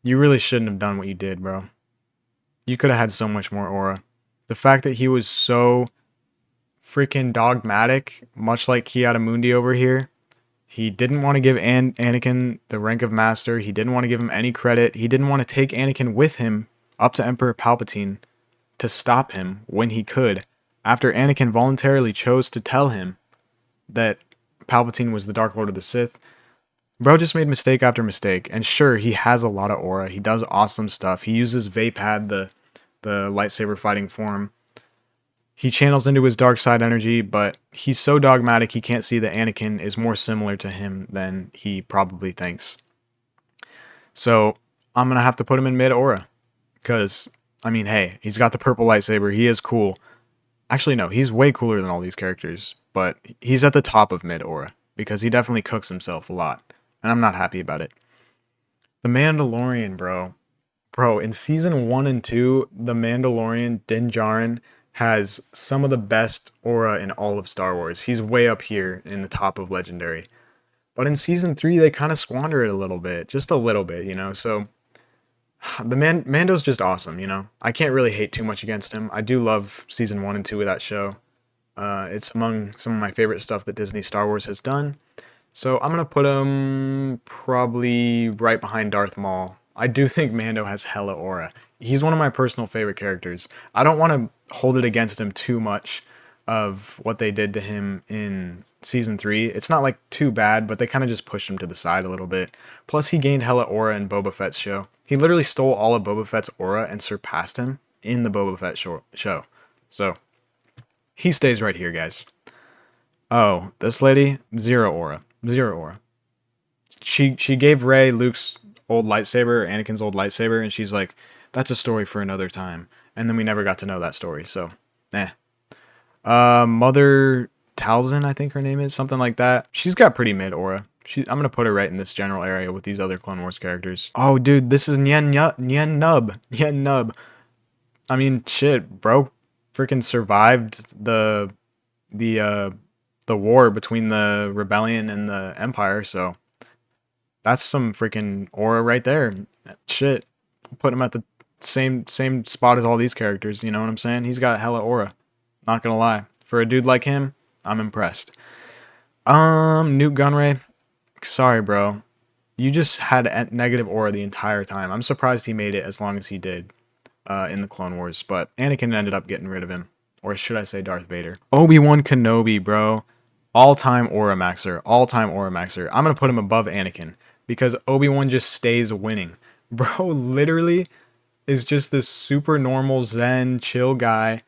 You really shouldn't have done what you did, bro. You could have had so much more aura. The fact that he was so freaking dogmatic, much like Kiadamundi over here. He didn't want to give Anakin the rank of master. He didn't want to give him any credit. He didn't want to take Anakin with him up to Emperor Palpatine to stop him when he could, after Anakin voluntarily chose to tell him that Palpatine was the Dark Lord of the Sith. Bro just made mistake after mistake, and sure, he has a lot of aura. He does awesome stuff. He uses Vaapad, the lightsaber fighting form. He channels into his dark side energy, but he's so dogmatic he can't see that Anakin is more similar to him than he probably thinks. So I'm going to have to put him in mid-aura. Because, I mean, hey, he's got the purple lightsaber. He is cool. Actually, no, he's way cooler than all these characters. But he's at the top of mid-aura. Because he definitely cooks himself a lot. And I'm not happy about it. The Mandalorian, bro. Bro, in Season 1 and 2, the Mandalorian, Din Djarin, has some of the best aura in all of Star Wars. He's way up here in the top of Legendary. But in Season 3, they kind of squander it a little bit. Just a little bit, you know? So, the Mando's just awesome, you know? I can't really hate too much against him. I do love Season 1 and 2 of that show. It's among some of my favorite stuff that Disney Star Wars has done. So, I'm going to put him probably right behind Darth Maul. I do think Mando has hella aura. He's one of my personal favorite characters. I don't want to hold it against him too much of what they did to him in Season 3. It's not like too bad, but they kind of just pushed him to the side a little bit. Plus, he gained hella aura in Boba Fett's show. He literally stole all of Boba Fett's aura and surpassed him in the Boba Fett show. So, he stays right here, guys. Oh, this lady, zero aura. Zero aura. She gave Rey Luke's old lightsaber, Anakin's old lightsaber, and she's like, that's a story for another time. And then we never got to know that story, so, Mother Talzin, I think her name is, something like that. She's got pretty mid aura. I'm gonna put her right in this general area with these other Clone Wars characters. Oh, dude, this is Nien Nub. I mean, shit, bro, freaking survived the war between the rebellion and the Empire, so that's some freaking aura right there. Shit, put him at the same spot as all these characters. You know what I'm saying? He's got hella aura. Not gonna lie, for a dude like him, I'm impressed. Newt Gunray, sorry, bro. You just had a negative aura the entire time. I'm surprised he made it as long as he did in the Clone Wars, but Anakin ended up getting rid of him. Or should I say Darth Vader? Obi-Wan Kenobi, bro. All-time aura maxer. All-time aura maxer. I'm going to put him above Anakin because Obi-Wan just stays winning. Bro literally is just this super normal zen chill guy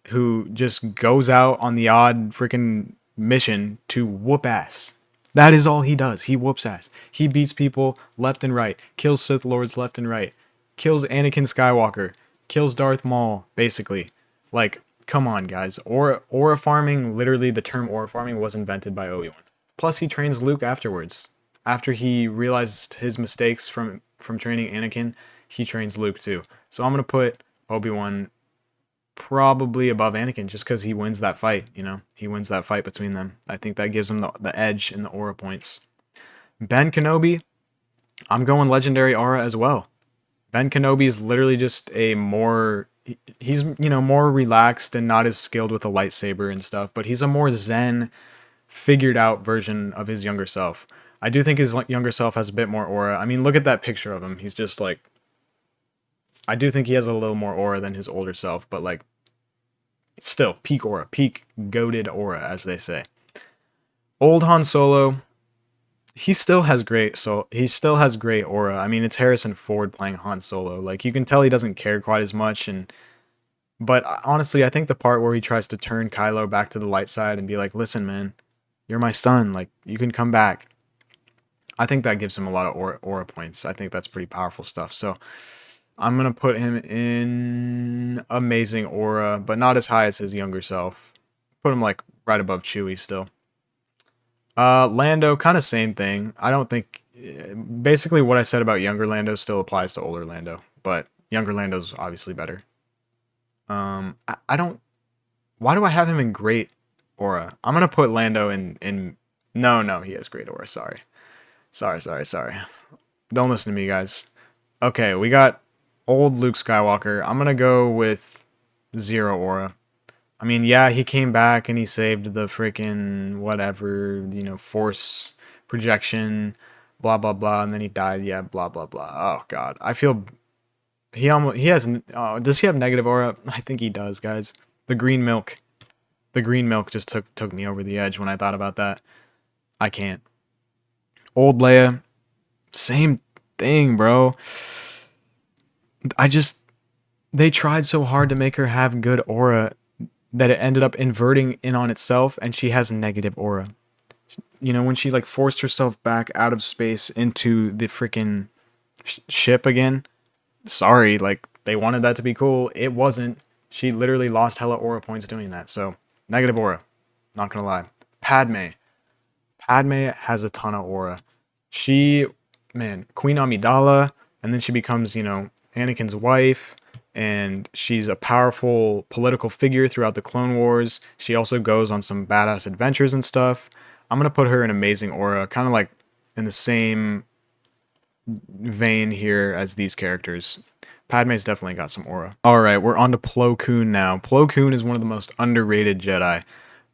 who just goes out on the odd freaking mission to whoop ass. That is all he does. He whoops ass. He beats people left and right. Kills Sith Lords left and right. Kills Anakin Skywalker. Kills Darth Maul, basically. Like, come on, guys. Aura farming, literally the term aura farming was invented by Obi-Wan. Plus, he trains Luke afterwards. After he realized his mistakes from training Anakin, he trains Luke too. So I'm going to put Obi-Wan probably above Anakin just because he wins that fight, you know? He wins that fight between them. I think that gives him the edge in the aura points. Ben Kenobi, I'm going legendary aura as well. Ben Kenobi is literally just a more... He's, you know, more relaxed and not as skilled with a lightsaber and stuff, but he's a more zen, figured out version of his younger self. I do think his younger self has a bit more aura. I mean, look at that picture of him. He's just like... I do think he has a little more aura than his older self, but like... Still, peak aura. Peak goated aura, as they say. Old Han Solo... He still has great aura. I mean, it's Harrison Ford playing Han Solo. Like, you can tell he doesn't care quite as much, but honestly, I think the part where he tries to turn Kylo back to the light side and be like, "Listen, man, you're my son. Like, you can come back." I think that gives him a lot of aura points. I think that's pretty powerful stuff. So, I'm gonna put him in amazing aura, but not as high as his younger self. Put him like right above Chewie still. Lando, kind of same thing. I don't think... Basically, what I said about younger Lando still applies to older Lando. But younger Lando's obviously better. I don't... Why do I have him in great aura? I'm going to put Lando in... No, he has great aura. Sorry. Don't listen to me, guys. Okay, we got Old Luke Skywalker. I'm gonna go with 0 aura. I mean, yeah, he came back and he saved the freaking whatever, force projection, blah blah blah, and then he died. Yeah, blah blah blah. Oh god, I feel he has. Does he have negative aura? I think he does, guys. The green milk, the green milk just took me over the edge when I thought about that. I can't. Old Leia, same thing, bro. I just they tried so hard to make her have good aura that it ended up inverting in on itself, and she has negative aura. When she like forced herself back out of space into the freaking ship again. Sorry, like they wanted that to be cool. It wasn't. She literally lost hella aura points doing that. So negative aura. Not gonna lie. Padme. Padme has a ton of aura. She, man, Queen Amidala, and then she becomes, Anakin's wife, and she's a powerful political figure throughout the Clone Wars. She also goes on some badass adventures and stuff. I'm gonna put her in amazing aura, kind of like in the same vein here as these characters. Padme's definitely got some aura. Alright, we're on to Plo Koon now. Plo Koon is one of the most underrated Jedi.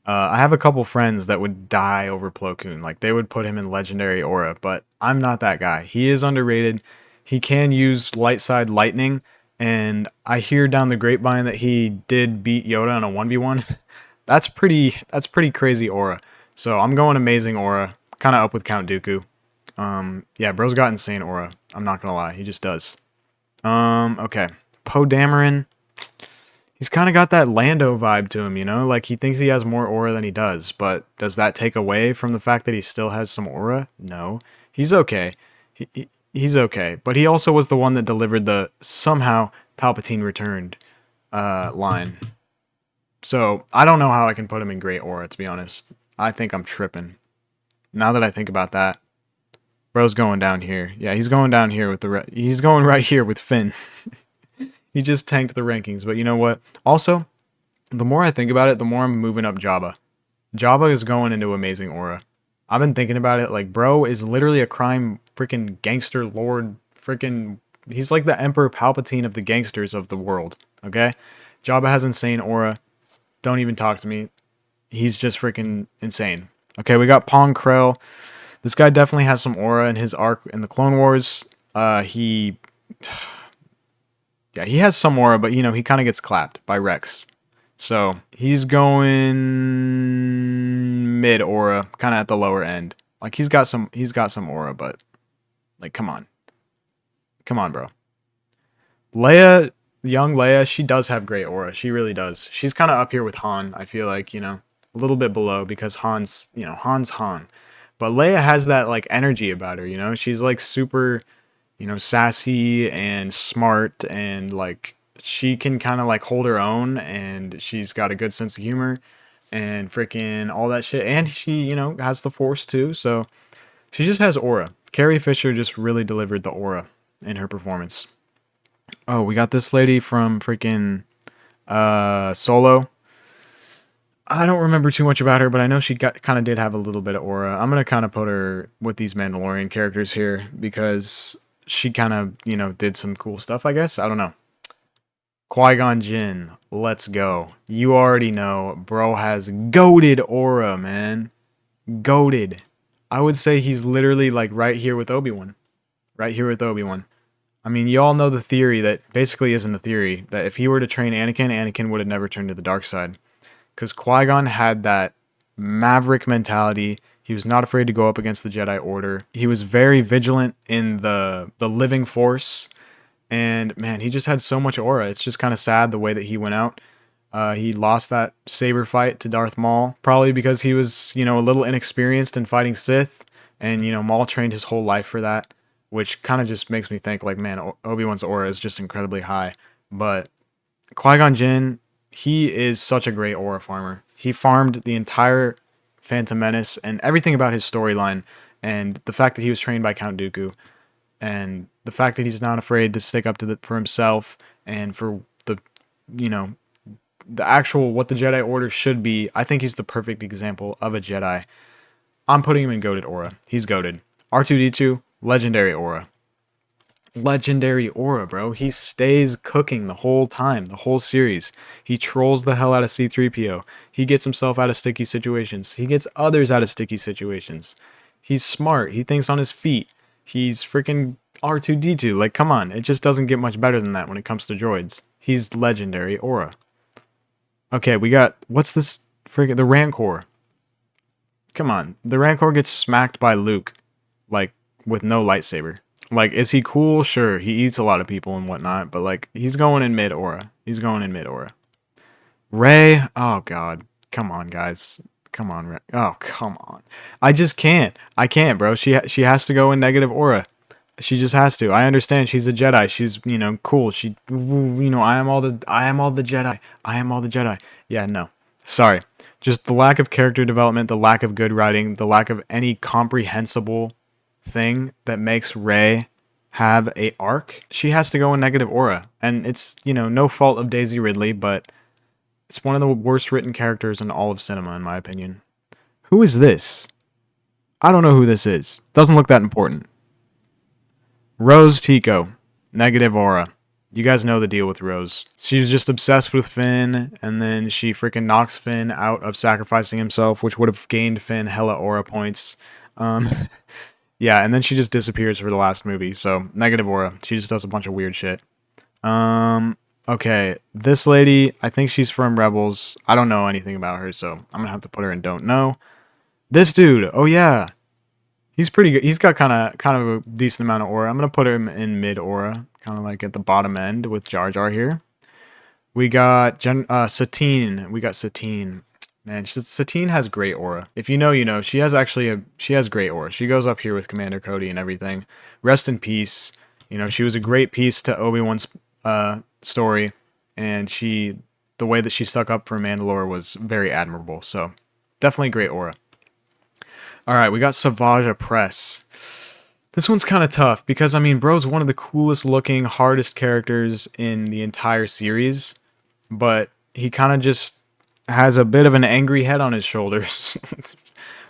I have a couple friends that would die over Plo Koon. Like, they would put him in legendary aura, but I'm not that guy. He is underrated. He can use light side lightning, and I hear down the grapevine that he did beat Yoda in a 1v1. That's pretty crazy aura. So I'm going amazing aura. Kind of up with Count Dooku. Yeah, bro's got insane aura. I'm not gonna lie, he just does. Okay. Poe Dameron. He's kind of got that Lando vibe to him, Like, he thinks he has more aura than he does, but does that take away from the fact that he still has some aura? No. He's okay. He's okay. But he also was the one that delivered the somehow Palpatine returned line. So, I don't know how I can put him in great aura, to be honest. I think I'm tripping. Now that I think about that. Bro's going down here. Yeah, he's going down here with he's going right here with Finn. He just tanked the rankings, but you know what? Also, the more I think about it, the more I'm moving up Jabba. Jabba is going into amazing aura. I've been thinking about it, like, bro is literally a crime freaking gangster lord freaking... He's like the Emperor Palpatine of the gangsters of the world, okay? Jabba has insane aura. Don't even talk to me. He's just freaking insane. Okay, we got Pong Krell. This guy definitely has some aura in his arc in the Clone Wars. He has some aura, but he kind of gets clapped by Rex. So he's going mid aura, kind of at the lower end. Like he's got some aura, but like come on, bro. Leia, young Leia, she does have great aura. She really does. She's kind of up here with Han. I feel like a little bit below because Han's Han. But Leia has that like energy about her, She's like super, sassy and smart, and like she can kind of like hold her own, and she's got a good sense of humor and freaking all that shit. And she, has the Force too. So she just has aura. Carrie Fisher just really delivered the aura in her performance. Oh, we got this lady from freaking Solo. I don't remember too much about her, but I know she kind of did have a little bit of aura. I'm going to kind of put her with these Mandalorian characters here because she kind of, did some cool stuff, I guess. I don't know. Qui-Gon Jinn, let's go. You already know, bro has goated aura, man. Goated. I would say he's literally like right here with Obi-Wan. Right here with Obi-Wan. I mean, you all know the theory that basically isn't a theory, that if he were to train Anakin, Anakin would have never turned to the dark side. Because Qui-Gon had that maverick mentality. He was not afraid to go up against the Jedi Order. He was very vigilant in the living Force. And, man, he just had so much aura. It's just kind of sad the way that he went out. He lost that saber fight to Darth Maul. Probably because he was, a little inexperienced in fighting Sith. And, Maul trained his whole life for that. Which kind of just makes me think, like, man, Obi-Wan's aura is just incredibly high. But Qui-Gon Jinn... he is such a great aura farmer. He farmed the entire Phantom Menace and everything about his storyline, and the fact that he was trained by Count Dooku, and the fact that he's not afraid to stick up for himself and for the actual what the Jedi Order should be. I think he's the perfect example of a Jedi. I'm putting him in goated aura. He's goated. R2-D2, legendary aura. Legendary aura, bro. He stays cooking the whole time, the whole series. He trolls the hell out of C3PO. He gets himself out of sticky situations. He gets others out of sticky situations. He's smart. He thinks on his feet. He's freaking R2D2. Like, come on. It just doesn't get much better than that when it comes to droids. He's legendary aura. Okay, we got, what's this freaking, the Rancor. Come on. The Rancor gets smacked by Luke, like, with no lightsaber. Like, is he cool? Sure, he eats a lot of people and whatnot, but like, he's going in mid aura. He's going in mid aura. Rey, oh god, come on, guys, come on, Rey. Oh come on, I just can't. I can't, bro. She has to go in negative aura. She just has to. I understand she's a Jedi. She's cool. I am all the Jedi. I am all the Jedi. Yeah, no, sorry. Just the lack of character development, the lack of good writing, the lack of any comprehensible thing that makes Rey have a arc. She has to go in negative aura, and it's no fault of Daisy Ridley, but it's one of the worst written characters in all of cinema, in my opinion. Who is this? I don't know who this is. Doesn't look that important. Rose Tico, negative aura. You guys know the deal with Rose. She's just obsessed with Finn, and then she freaking knocks Finn out of sacrificing himself, which would have gained Finn hella aura points. Yeah, and then she just disappears for the last movie, so negative aura. She just does a bunch of weird shit. Okay, this lady, I think she's from Rebels. I don't know anything about her, so I'm gonna have to put her in don't know. This dude, oh yeah. He's pretty good. He's got kind of a decent amount of aura. I'm gonna put him in mid aura, kind of like at the bottom end with Jar Jar here. We got Satine. We got Satine. Man, Satine has great aura. If you know, you know. She has great aura. She goes up here with Commander Cody and everything. Rest in peace. She was a great piece to Obi-Wan's story, and the way that she stuck up for Mandalore was very admirable. So, definitely great aura. All right, we got Savage Opress. This one's kind of tough because bro's one of the coolest looking, hardest characters in the entire series, but he kind of just has a bit of an angry head on his shoulders.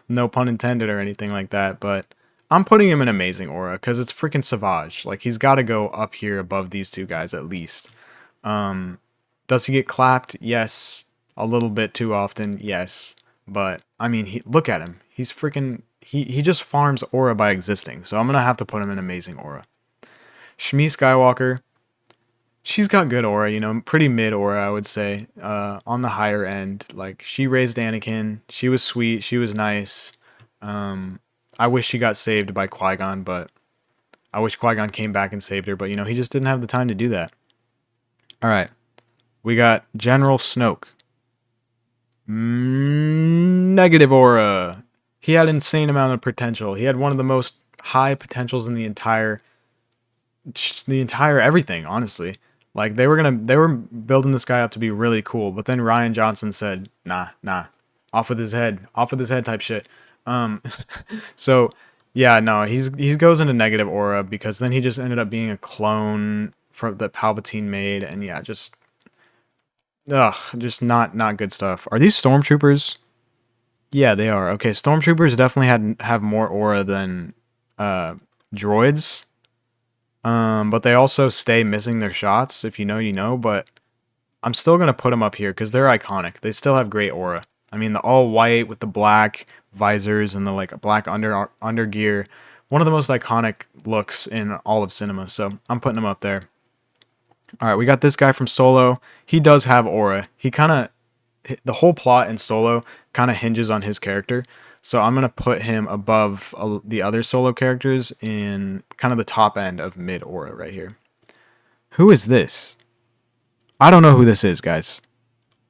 No pun intended or anything like that, but I'm putting him in amazing aura because it's freaking Savage. Like, he's got to go up here above these two guys at least. Does he get clapped? Yes. A little bit too often? Yes. But, look at him. He's freaking... He just farms aura by existing, so I'm going to have to put him in amazing aura. Shmi Skywalker... She's got good aura, pretty mid aura, I would say, on the higher end. Like, she raised Anakin. She was sweet. She was nice. I wish she got saved by Qui-Gon, but I wish Qui-Gon came back and saved her. But, he just didn't have the time to do that. All right. We got General Snoke. Negative aura. He had insane amount of potential. He had one of the most high potentials in the entire everything, honestly. Like, they were building this guy up to be really cool, but then Rian Johnson said, nah, off with his head type shit. So yeah, no, he goes into negative aura because then he just ended up being a clone that Palpatine made, and yeah, just not good stuff. Are these stormtroopers? Yeah, they are. Okay, stormtroopers definitely have more aura than droids. But they also stay missing their shots. If you know, you know. But I'm still going to put them up here because they're iconic. They still have great aura. The all white with the black visors and the black under gear. One of the most iconic looks in all of cinema. So I'm putting them up there. All right, we got this guy from Solo. He does have aura. The whole plot in Solo kind of hinges on his character. So I'm going to put him above the other Solo characters in kind of the top end of mid aura right here. Who is this? I don't know who this is, guys.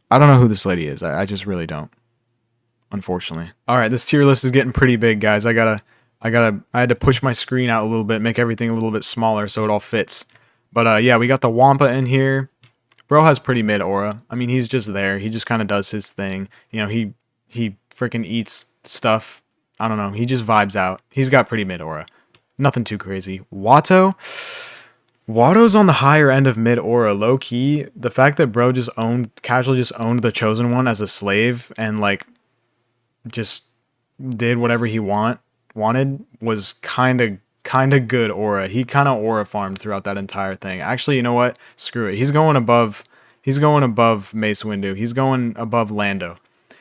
I don't know who this lady is. I just really don't. Unfortunately. All right, this tier list is getting pretty big, guys. I had to push my screen out a little bit, make everything a little bit smaller so it all fits. But yeah, we got the Wampa in here. Bro has pretty mid aura. He's just there. He just kind of does his thing. He freaking eats stuff. I don't know. He just vibes out. He's got pretty mid aura. Nothing too crazy. Watto's on the higher end of mid aura. Low key, the fact that bro casually owned the Chosen One as a slave and just did whatever he wanted was kind of kind of good aura. He kind of aura farmed throughout that entire thing. Actually, you know what? Screw it. He's going above. He's going above Mace Windu. He's going above Lando.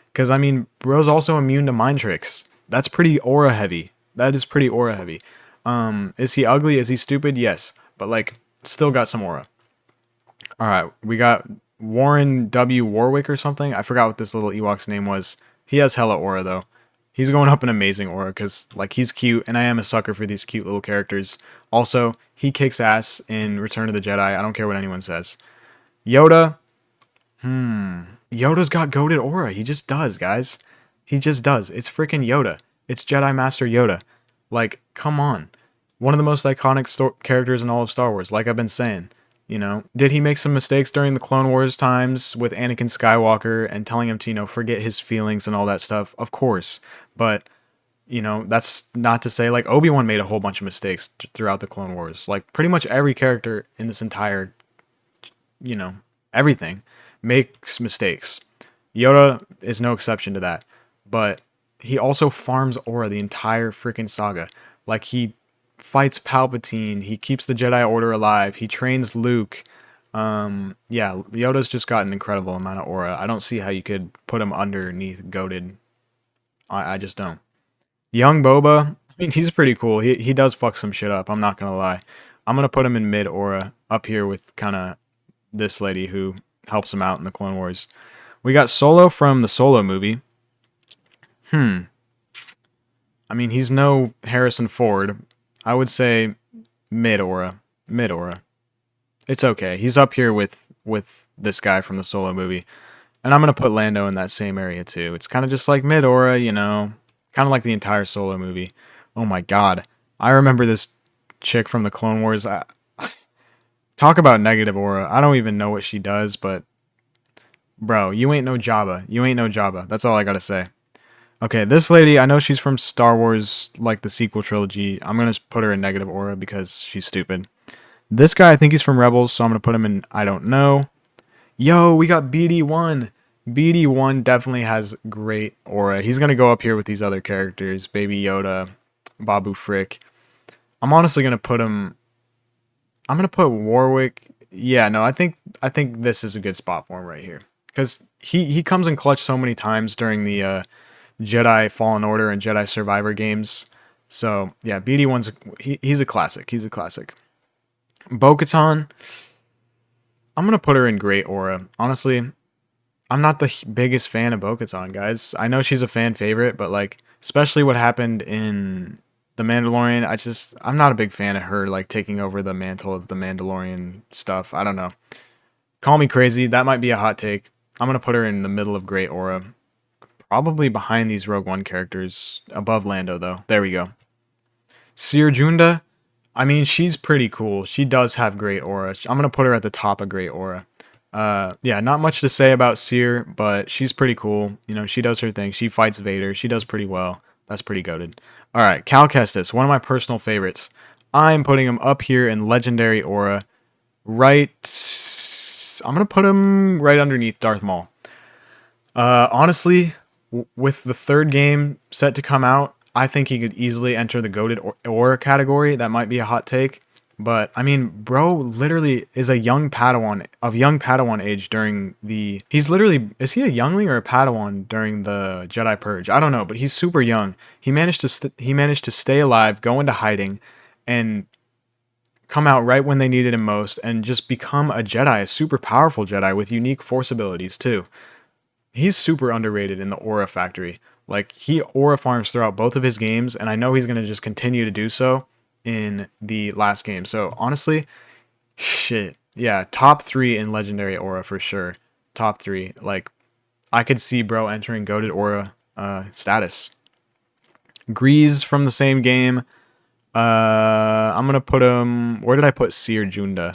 Because I mean, bro's also immune to mind tricks. That's pretty aura heavy. That is pretty aura heavy. Is he ugly? Is he stupid? Yes, but like, still got some aura. All right, we got Warren W. Warwick or something. I forgot what this little Ewok's name was. He has hella aura though. He's going up an amazing aura because like he's cute, and I am a sucker for these cute little characters. Also, he kicks ass in Return of the Jedi. I don't care what anyone says. Yoda. Yoda's got goated aura. He just does, guys. He just does. It's freaking Yoda. It's Jedi Master Yoda. Like, come on. One of the most iconic characters in all of Star Wars, like I've been saying. You know, did he make some mistakes during the Clone Wars times with Anakin Skywalker and telling him to, you know, forget his feelings and all that stuff? Of course. But, you know, that's not to say, like, Obi-Wan made a whole bunch of mistakes throughout the Clone Wars. Like, pretty much every character in this entire, you know, everything makes mistakes. Yoda is no exception to that. But he also farms aura the entire freaking saga. Like, he fights Palpatine, he keeps the Jedi Order alive, he trains Luke. Yeah, Yoda's just got an incredible amount of aura. I don't see how you could put him underneath goated. I just don't. Young Boba, I mean, he's pretty cool. He does fuck some shit up, I'm not gonna lie. I'm gonna put him in mid aura up here with kind of this lady who helps him out in the Clone Wars. We got Solo from the Solo movie. I mean, he's no Harrison Ford. I would say mid aura. Mid aura. It's okay. He's up here with this guy from the Solo movie. And I'm going to put Lando in that same area too. It's kind of just like mid aura, you know. Kind of like the entire Solo movie. Oh my god. I remember this chick from the Clone Wars. Talk about negative aura. I don't even know what she does, but bro, you ain't no Jabba. You ain't no Jabba. That's all I got to say. Okay, this lady, I know she's from Star Wars, like the sequel trilogy. I'm going to put her in negative aura because she's stupid. This guy, I think he's from Rebels, so I'm going to put him in I don't know. Yo, we got BD1. BD1 definitely has great aura. He's going to go up here with these other characters. Baby Yoda, Babu Frick. I'm honestly going to put him... I'm going to put Warwick... Yeah, no, I think this is a good spot for him right here. Because he comes in clutch so many times during the... Jedi Fallen Order and Jedi Survivor games. So, yeah, BD1's he's a classic. He's a classic. Bo-Katan, I'm going to put her in great aura. Honestly, I'm not the biggest fan of Bo-Katan, guys. I know she's a fan favorite, but like, especially what happened in The Mandalorian, I'm not a big fan of her like taking over the mantle of the Mandalorian stuff. I don't know. Call me crazy. That might be a hot take. I'm going to put her in the middle of great aura. Probably behind these Rogue One characters. Above Lando, though. There we go. Cere Junda. I mean, she's pretty cool. She does have great aura. I'm going to put her at the top of great aura. Yeah, not much to say about Cere, but she's pretty cool. You know, she does her thing. She fights Vader. She does pretty well. That's pretty goated. All right, Cal Kestis. One of my personal favorites. I'm putting him up here in Legendary aura. Right... I'm going to put him right underneath Darth Maul. Honestly... With the third game set to come out, I think he could easily enter the goated aura category. That might be a hot take. But, I mean, bro literally is a young Padawan, of young Padawan age during the... He's literally... Is he a youngling or a Padawan during the Jedi Purge? I don't know, but he's super young. He managed to stay alive, go into hiding, and come out right when they needed him most, and just become a Jedi, a super powerful Jedi with unique Force abilities, too. He's super underrated in the Aura Factory. Like, he Aura farms throughout both of his games, and I know he's going to just continue to do so in the last game. So, honestly, shit. Yeah, top 3 in Legendary Aura for sure. Top 3. Like, I could see bro entering goated Aura status. Grease from the same game. I'm going to put him... Where did I put Cere Junda?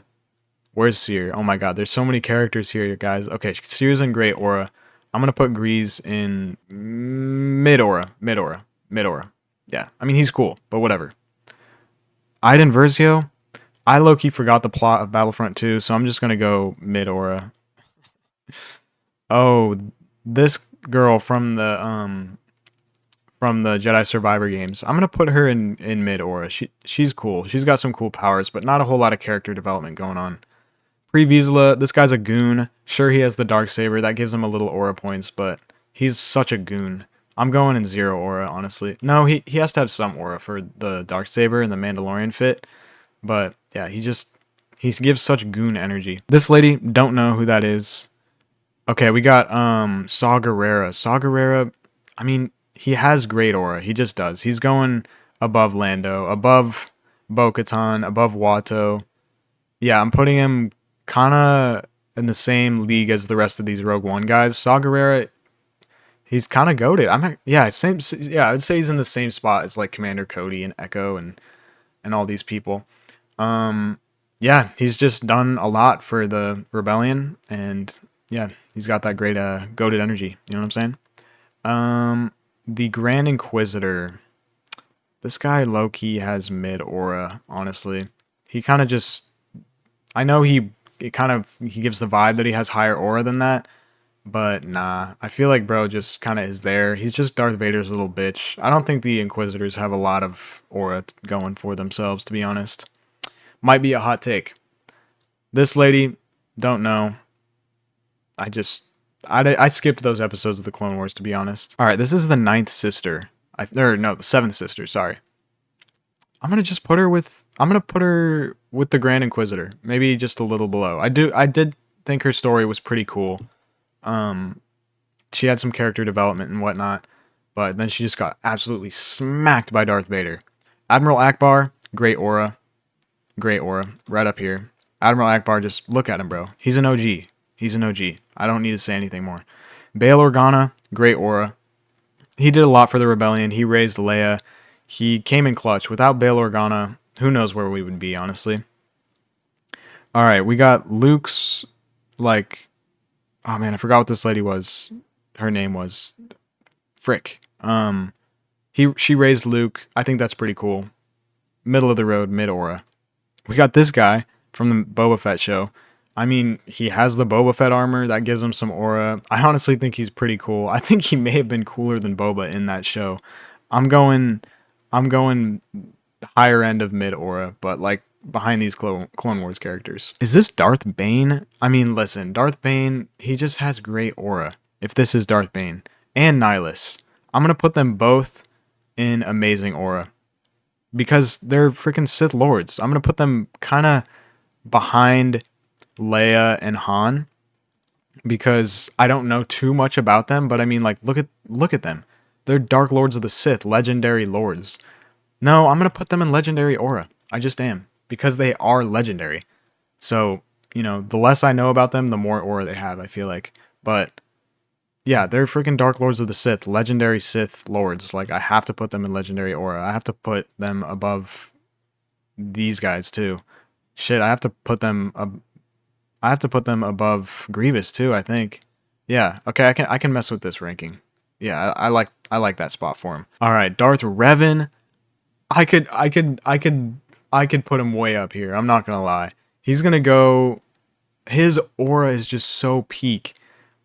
Where's Cere? Oh my god, there's so many characters here, guys. Okay, Cere's in great aura. I'm going to put Grease in mid-aura. Mid-aura. Mid-aura. Yeah, I mean, he's cool, but whatever. Iden Versio. I low-key forgot the plot of Battlefront 2, so I'm just going to go mid-aura. Oh, this girl from the from the Jedi Survivor games. I'm gonna put her in mid aura. She's cool. She's got some cool powers, but not a whole lot of character development going on. Pre Vizsla, this guy's a goon. Sure, he has the Darksaber. That gives him a little aura points, but he's such a goon. I'm going in 0 aura, honestly. No, he has to have some aura for the Darksaber and the Mandalorian fit. But yeah, he gives such goon energy. This lady, don't know who that is. Okay, we got Saw Gerrera. Saw Gerrera, I mean, he has great aura. He just does. He's going above Lando, above Bo-Katan, above Watto. Yeah, I'm putting him kind of in the same league as the rest of these Rogue One guys. Saw Gerrera, he's kind of goated. I'd say he's in the same spot as like Commander Cody and Echo and all these people. Yeah, he's just done a lot for the rebellion, and yeah, he's got that great goated energy. You know what I'm saying? The Grand Inquisitor. This guy low-key has mid aura, honestly. He kind of just, I know he gives the vibe that he has higher aura than that, but nah. I feel like bro just kind of is there. He's just Darth Vader's little bitch. I don't think the Inquisitors have a lot of aura going for themselves, to be honest. Might be a hot take. This lady, don't know. I skipped those episodes of the Clone Wars, to be honest. All right, this is the 9th sister. The 7th sister, sorry. I'm going to put her with the Grand Inquisitor. Maybe just a little below. I did think her story was pretty cool. She had some character development and whatnot, but then she just got absolutely smacked by Darth Vader. Admiral Akbar, great aura. Great aura. Right up here. Admiral Akbar, just look at him, bro. He's an OG. He's an OG. I don't need to say anything more. Bail Organa, great aura. He did a lot for the rebellion. He raised Leia. He came in clutch. Without Bail Organa, who knows where we would be, honestly. All right, we got Luke's, like, oh man, I forgot what this lady was. Her name was Frick. She raised Luke. I think that's pretty cool. Middle of the road, mid aura. We got this guy from the Boba Fett show. I mean, he has the Boba Fett armor. That gives him some aura. I honestly think he's pretty cool. I think he may have been cooler than Boba in that show. I'm going higher end of mid aura, but like behind these Clone Wars characters. Is this Darth Bane? I mean, listen, Darth Bane, he just has great aura. If this is Darth Bane and Nihilus, I'm going to put them both in amazing aura because they're freaking Sith Lords. I'm going to put them kind of behind Leia and Han because I don't know too much about them, but I mean, like, look at them. They're Dark Lords of the Sith, legendary lords. No, I'm going to put them in legendary aura. I just am because they are legendary. So, you know, the less I know about them, the more aura they have, I feel like. But yeah, they're freaking Dark Lords of the Sith, legendary Sith Lords. Like, I have to put them in legendary aura. I have to put them above these guys too. Shit, I have to put them above Grievous too, I think. Yeah, okay, I can mess with this ranking. Yeah, I like that spot for him. All right, Darth Revan. I could put him way up here. I'm not gonna lie. He's gonna go. His aura is just so peak,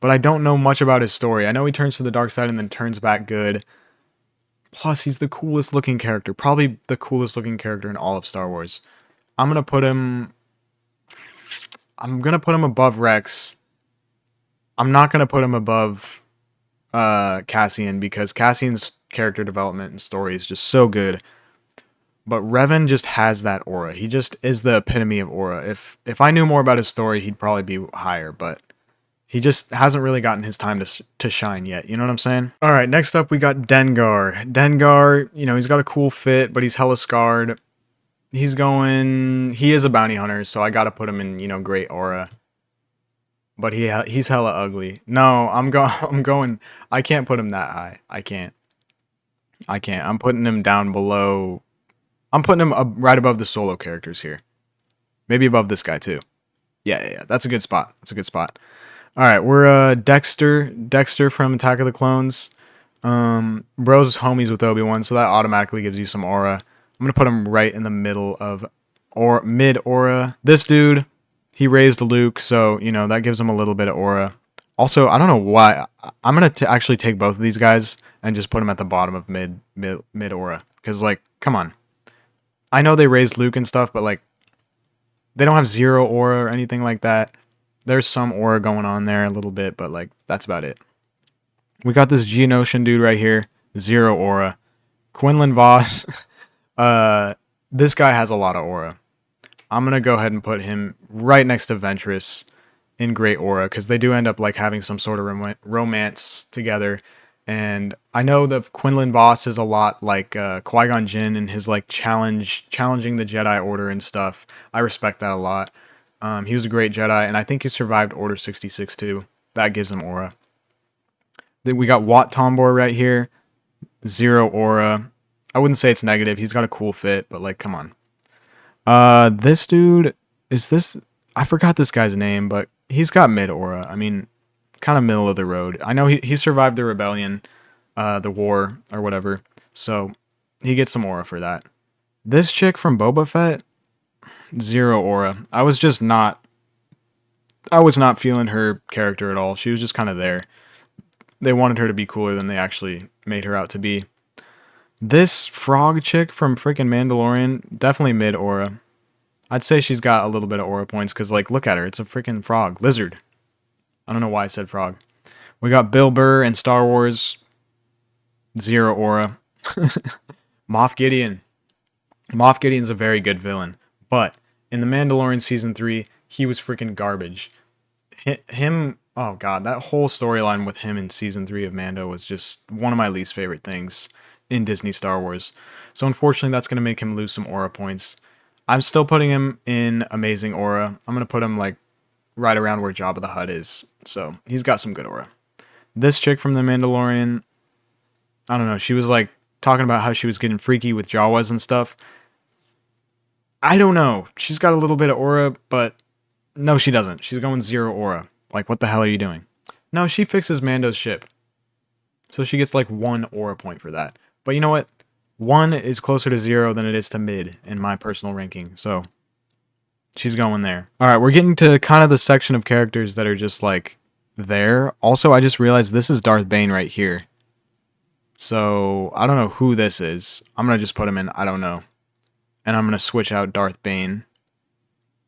but I don't know much about his story. I know he turns to the dark side and then turns back good. Plus, he's the coolest looking character. Probably the coolest looking character in all of Star Wars. I'm gonna put him above Rex. I'm not gonna put him above Cassian because Cassian's character development and story is just so good. But Revan just has that aura. He just is the epitome of aura. If I knew more about his story, he'd probably be higher, but he just hasn't really gotten his time to shine yet. You know what I'm saying? All right, next up we got Dengar. Dengar, you know, he's got a cool fit, but he's hella scarred. He is a bounty hunter, so I gotta put him in, you know, great aura. But he's hella ugly. No, I'm going, I can't put him that high. I can't. I'm putting him down below. I'm putting him up right above the Solo characters here. Maybe above this guy too. Yeah. That's a good spot. All right, we're Dexter from Attack of the Clones. Bro's homies with Obi-Wan, so that automatically gives you some aura. I'm gonna put him right in the middle of mid aura. This dude, he raised Luke, so you know that gives him a little bit of aura. Also, I don't know why. I'm gonna actually take both of these guys and just put them at the bottom of mid aura. Because like, come on. I know they raised Luke and stuff, but like, they don't have zero aura or anything like that. There's some aura going on there a little bit, but like, that's about it. We got this Geonosian dude right here, zero aura. Quinlan Voss. This guy has a lot of aura. I'm gonna go ahead and put him right next to Ventress in great aura, because they do end up like having some sort of romance together. And I know that Quinlan Voss is a lot like Qui-Gon Jinn and his like challenging the Jedi Order and stuff. I respect that a lot. He was a great Jedi, and I think he survived Order 66 too. That gives him aura. Then we got Wat Tambor right here, zero aura. I wouldn't say it's negative. He's got a cool fit, but like, come on. This dude, is this? I forgot this guy's name, but he's got mid aura. I mean, kind of middle of the road. I know he survived the rebellion, the war or whatever, so he gets some aura for that. This chick from Boba Fett, zero aura. I was not feeling her character at all. She was just kind of there. They wanted her to be cooler than they actually made her out to be. This frog chick from freaking Mandalorian, definitely mid aura. I'd say she's got a little bit of aura points because, like, look at her. It's a freaking frog. Lizard. I don't know why I said frog. We got Bill Burr in Star Wars. Zero aura. Moff Gideon. Moff Gideon's a very good villain. But in The Mandalorian Season 3, he was freaking garbage. Him, oh god, that whole storyline with him in Season 3 of Mando was just one of my least favorite things in Disney Star Wars. So unfortunately, that's going to make him lose some aura points. I'm still putting him in amazing aura. I'm going to put him like right around where Jabba the Hutt is. So he's got some good aura. This chick from The Mandalorian, I don't know, she was like talking about how she was getting freaky with Jawas and stuff. I don't know. She's got a little bit of aura, but no, she doesn't. She's going zero aura. Like, what the hell are you doing? No, she fixes Mando's ship. So she gets like 1 aura point for that. But you know what? 1 is closer to 0 than it is to mid in my personal ranking. So she's going there. All right, we're getting to kind of the section of characters that are just like there. Also, I just realized this is Darth Bane right here. So I don't know who this is. I'm going to just put him in I don't know. And I'm going to switch out Darth Bane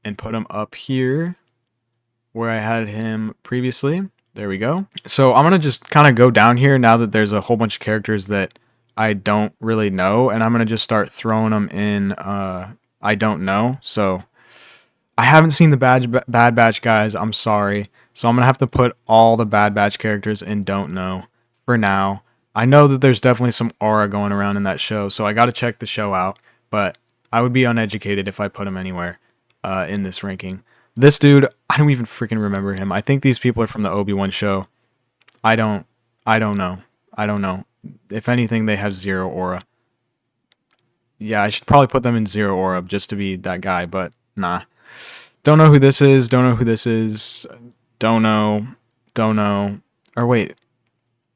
and put him up here where I had him previously. There we go. So I'm going to just kind of go down here now that there's a whole bunch of characters that I don't really know. And I'm going to just start throwing them in I don't know. So I haven't seen the Bad Batch guys. I'm sorry. So I'm going to have to put all the Bad Batch characters in don't know for now. I know that there's definitely some aura going around in that show. So I got to check the show out. But I would be uneducated if I put him anywhere in this ranking. This dude, I don't even freaking remember him. I think these people are from the Obi-Wan show. I don't know. I don't know. If anything, they have 0 aura. Yeah, I should probably put them in 0 aura just to be that guy, but nah. Don't know who this is. Don't know who this is. Don't know. Don't know. Or wait.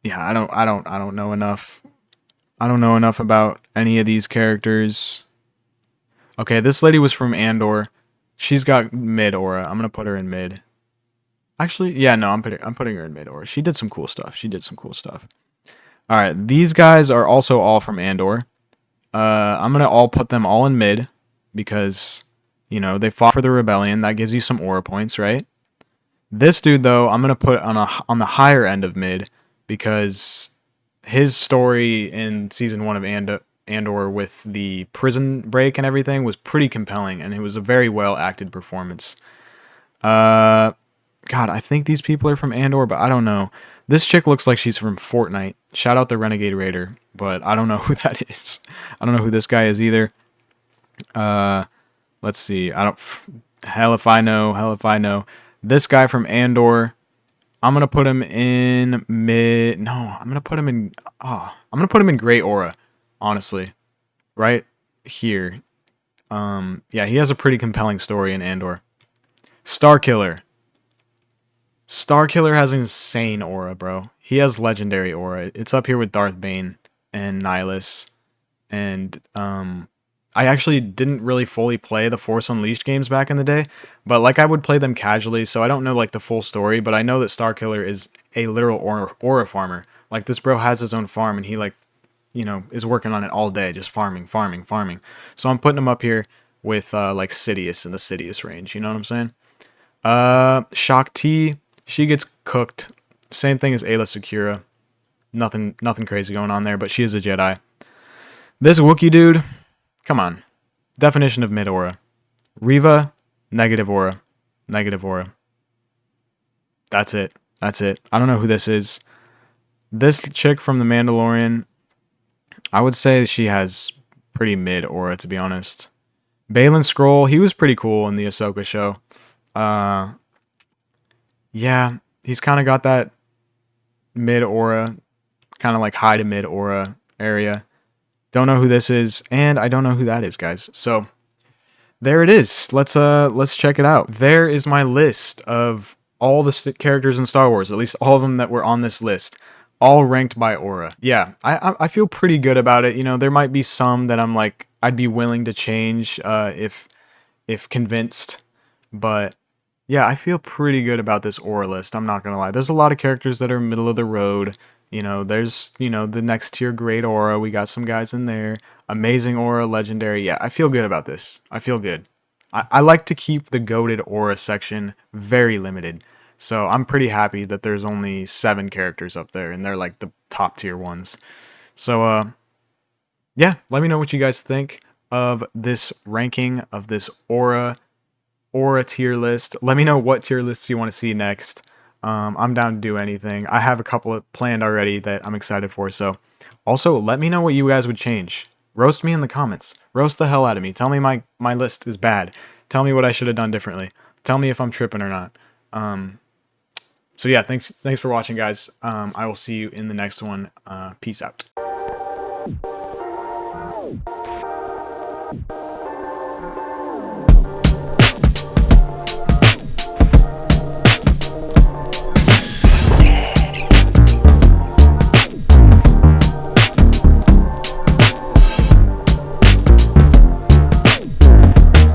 Yeah, I don't know enough. I don't know enough about any of these characters. Okay, this lady was from Andor. She's got mid aura. I'm gonna put her in mid. Actually, yeah, no, I'm putting her in mid aura. She did some cool stuff. All right, these guys are also all from Andor. I'm gonna all put them all in mid because you know they fought for the rebellion. That gives you some aura points, right? This dude though, I'm gonna put on the higher end of mid because his story in season 1 of Andor with the prison break and everything was pretty compelling, and it was a very well acted performance. God, I think these people are from Andor, but I don't know. This chick looks like she's from Fortnite. Shout out the Renegade Raider, but I don't know who that is. I don't know who this guy is either. Let's see. Hell if I know. This guy from Andor, I'm gonna put him in mid. No, I'm gonna put him in Great Aura. Honestly, right here. Yeah, he has a pretty compelling story in Andor. Starkiller. Starkiller has insane aura, bro. He has legendary aura. It's up here with Darth Bane and Nihilus. And I actually didn't really fully play the Force Unleashed games back in the day, but like I would play them casually, so I don't know like the full story, but I know that Starkiller is a literal aura farmer. Like this bro has his own farm and he like, you know, is working on it all day, just farming, farming, farming. So I'm putting him up here with like Sidious in the Sidious range, you know what I'm saying? Shock T, she gets cooked. Same thing as Ayla Secura. Nothing crazy going on there, but she is a Jedi. This Wookiee dude, come on. Definition of mid aura. Reva, negative aura. Negative aura. That's it. That's it. I don't know who this is. This chick from The Mandalorian, I would say she has pretty mid aura, to be honest. Balin Scroll, he was pretty cool in the Ahsoka show. Uh, yeah, he's kind of got that mid aura, kind of like high to mid aura area. Don't know who this is, and I don't know who that is, guys. So there it is. Let's check it out. There is my list of all the characters in Star Wars, at least all of them that were on this list, all ranked by aura. Yeah, I feel pretty good about it. You know, there might be some that I'm like I'd be willing to change if convinced, but yeah, I feel pretty good about this aura list. I'm not gonna lie. There's a lot of characters that are middle of the road. You know, there's, you know, the next tier great aura. We got some guys in there. Amazing aura, legendary. Yeah, I feel good about this. I feel good. I like to keep the goated aura section very limited. So I'm pretty happy that there's only 7 characters up there and they're like the top tier ones. So yeah, let me know what you guys think of this ranking of this aura tier list. Let me know what tier lists you want to see next. I'm down to do anything. I have a couple of planned already that I'm excited for. So, also let me know what you guys would change. Roast me in the comments. Roast the hell out of me. Tell me my list is bad. Tell me what I should have done differently. Tell me if I'm tripping or not. So yeah, thanks for watching, guys. I will see you in the next one. Peace out.